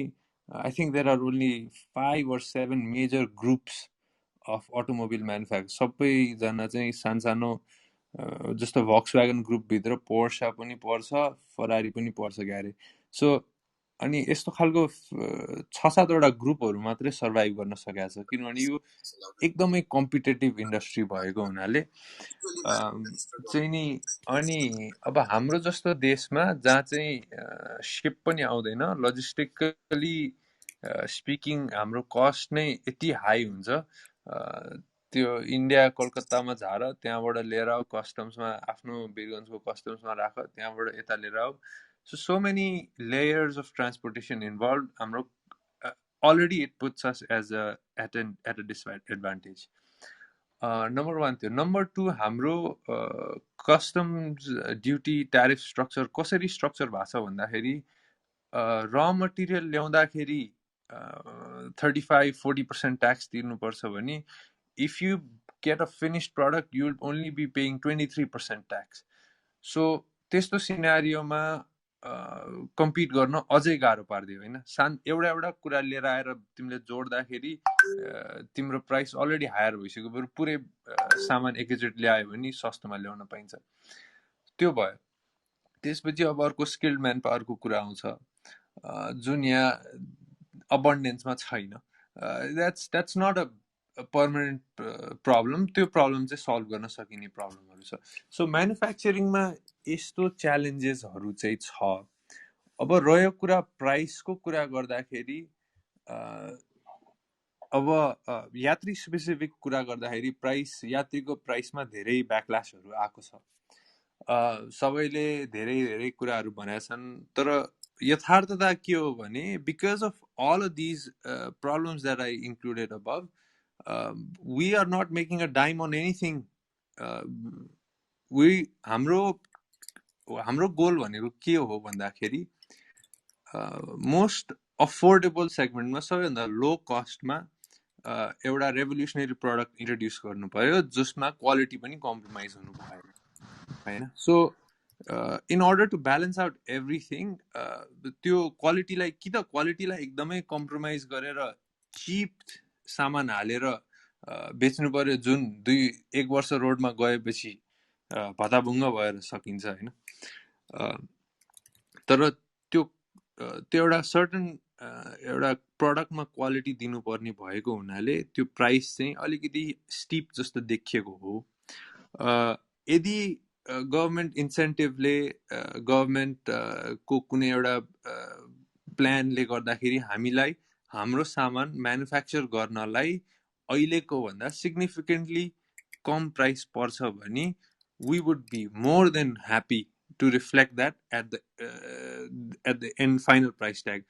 I think there are only 5 or 7 major groups of automobile manufacture सबैजना चाहिँ सानो जस्तो भक्सव्यागन ग्रुपभित्र पोर्सा पनि पर्छ फरारी पनि पर्छ क्यारे सो अनि यस्तो खालको 6-7 वटा ग्रुपहरू मात्रै सर्भाइभ गर्न सकेको छ किनभने यो एकदमै कम्पिटेटिभ इन्डस्ट्री भएको हुनाले चाहिँ नि अनि अब हाम्रो जस्तो देशमा जहाँ चाहिँ सिप पनि आउँदैन लजिस्टिकली स्पिकिङ हाम्रो कस्ट नै यति हाई हुन्छ त्यो इन्डिया कलकत्तामा झार त्यहाँबाट लिएर आऊ कस्टम्समा आफ्नो वीरगन्जको कस्टम्समा राख त्यहाँबाट यता लिएर आऊ so many layers of transportation involved हाम्रो already it puts us as at a disadvantage number 1 थियो number 2 हाम्रो customs duty tariff structure कसरी स्ट्रक्चर भएको छ भन्दाखेरि raw material ल्याउँदाखेरि 35-40% tax तिर्नुपर्छ भने if you get a finished product you'll only be paying 23% tax so त्यस्तो सिनारियोमा कम्पिट गर्न अझै गाह्रो पार्दियो हैन एउटा कुरा लिएर आएर तिमीले जोड्दाखेरि तिम्रो प्राइस अलरेडी हायर भइसक्यो बरु पुरै सामान एकैचोटि ल्यायो भने सस्तोमा ल्याउन पाइन्छ त्यो भयो त्यसपछि अब अर्को स्किल्ड म्यान पावरको कुरा आउँछ जुन यहाँ अबन्डेन्समा छैन that's not a permanent problem त्यो प्रब्लम चाहिँ सल्भ गर्न सकिने प्रब्लमहरू छ सो म्यानुफ्याक्चरिङमा यस्तो च्यालेन्जेसहरू चाहिँ छ अब रह्यो कुरा प्राइसको कुरा गर्दाखेरि अब यात्री स्पेसिफिक कुरा गर्दाखेरि प्राइस यात्रीको प्राइसमा धेरै ब्याकल्यासहरू आएको छ सबैले धेरै कुराहरू भनेका छन् तर यथार्थता के हो भने because of all of these problems that I included above we are not making a dime on anything हाम्रो गोल भनेको के हो भन्दाखेरि मोस्ट अफोर्डेबल सेगमेन्टमा सबैभन्दा लो कस्टमा एउटा रेभोल्युसनरी प्रोडक्ट इन्ट्रोड्युस गर्नु पर्यो जसमा क्वालिटी पनि कम्प्रोमाइज हुनु भएन हैन so in order to balance out everything त्यो क्वालिटीलाई कि त क्वालिटीलाई एकदमै कम्प्रोमाइज गरेर चिप सामान हालेर बेच्नु पर्यो जुन 1 वर्ष रोडमा गएपछि भताभुङ्ग भएर सकिन्छ हैन तर त्यो एउटा सर्टेन एउटा प्रोडक्टमा क्वालिटी दिनुपर्ने भएको हुनाले त्यो प्राइस चाहिँ अलिकति स्टिप जस्तो देखिएको हो यदि गभर्नमेन्ट इन्सेन्टिभले गभर्नमेन्ट को कुनै एउटा प्लानले गर्दाखेरि हामीलाई हाम्रो सामान म्यानुफ्याक्चर गर्नलाई अहिलेको भन्दा सिग्निफिकेन्टली कम प्राइस पर्छ भने we would be more than happy to reflect that at the end final price tag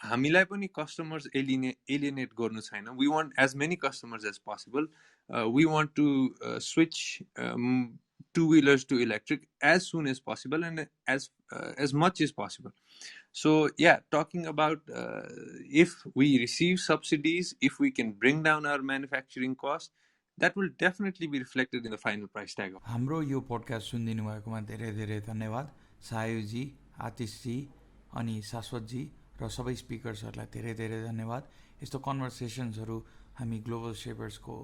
हामीलाई पनि कस्टमर्स एलिनेट गर्नु छैन we want as many customers as possible we want to switch two-wheelers to electric as soon as possible and as much as possible so yeah talking about if we receive subsidies if we can bring down our manufacturing cost that will definitely be reflected in the final price tag हाम्रो यो podcast सुनिदिनु भएकोमा धेरै धन्यवाद सायु जी आतिश जी अनि शाश्वत जी र सबै स्पिकर्सहरूलाई धेरै धन्यवाद यस्तो कन्भर्सेसन्सहरू हामी ग्लोबल शेपर्सको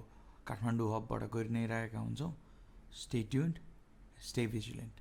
काठमाडौँ हबबाट गरि नै रहेका हुन्छौँ स्टे ट्युन्ड स्टे भिजिलेन्ट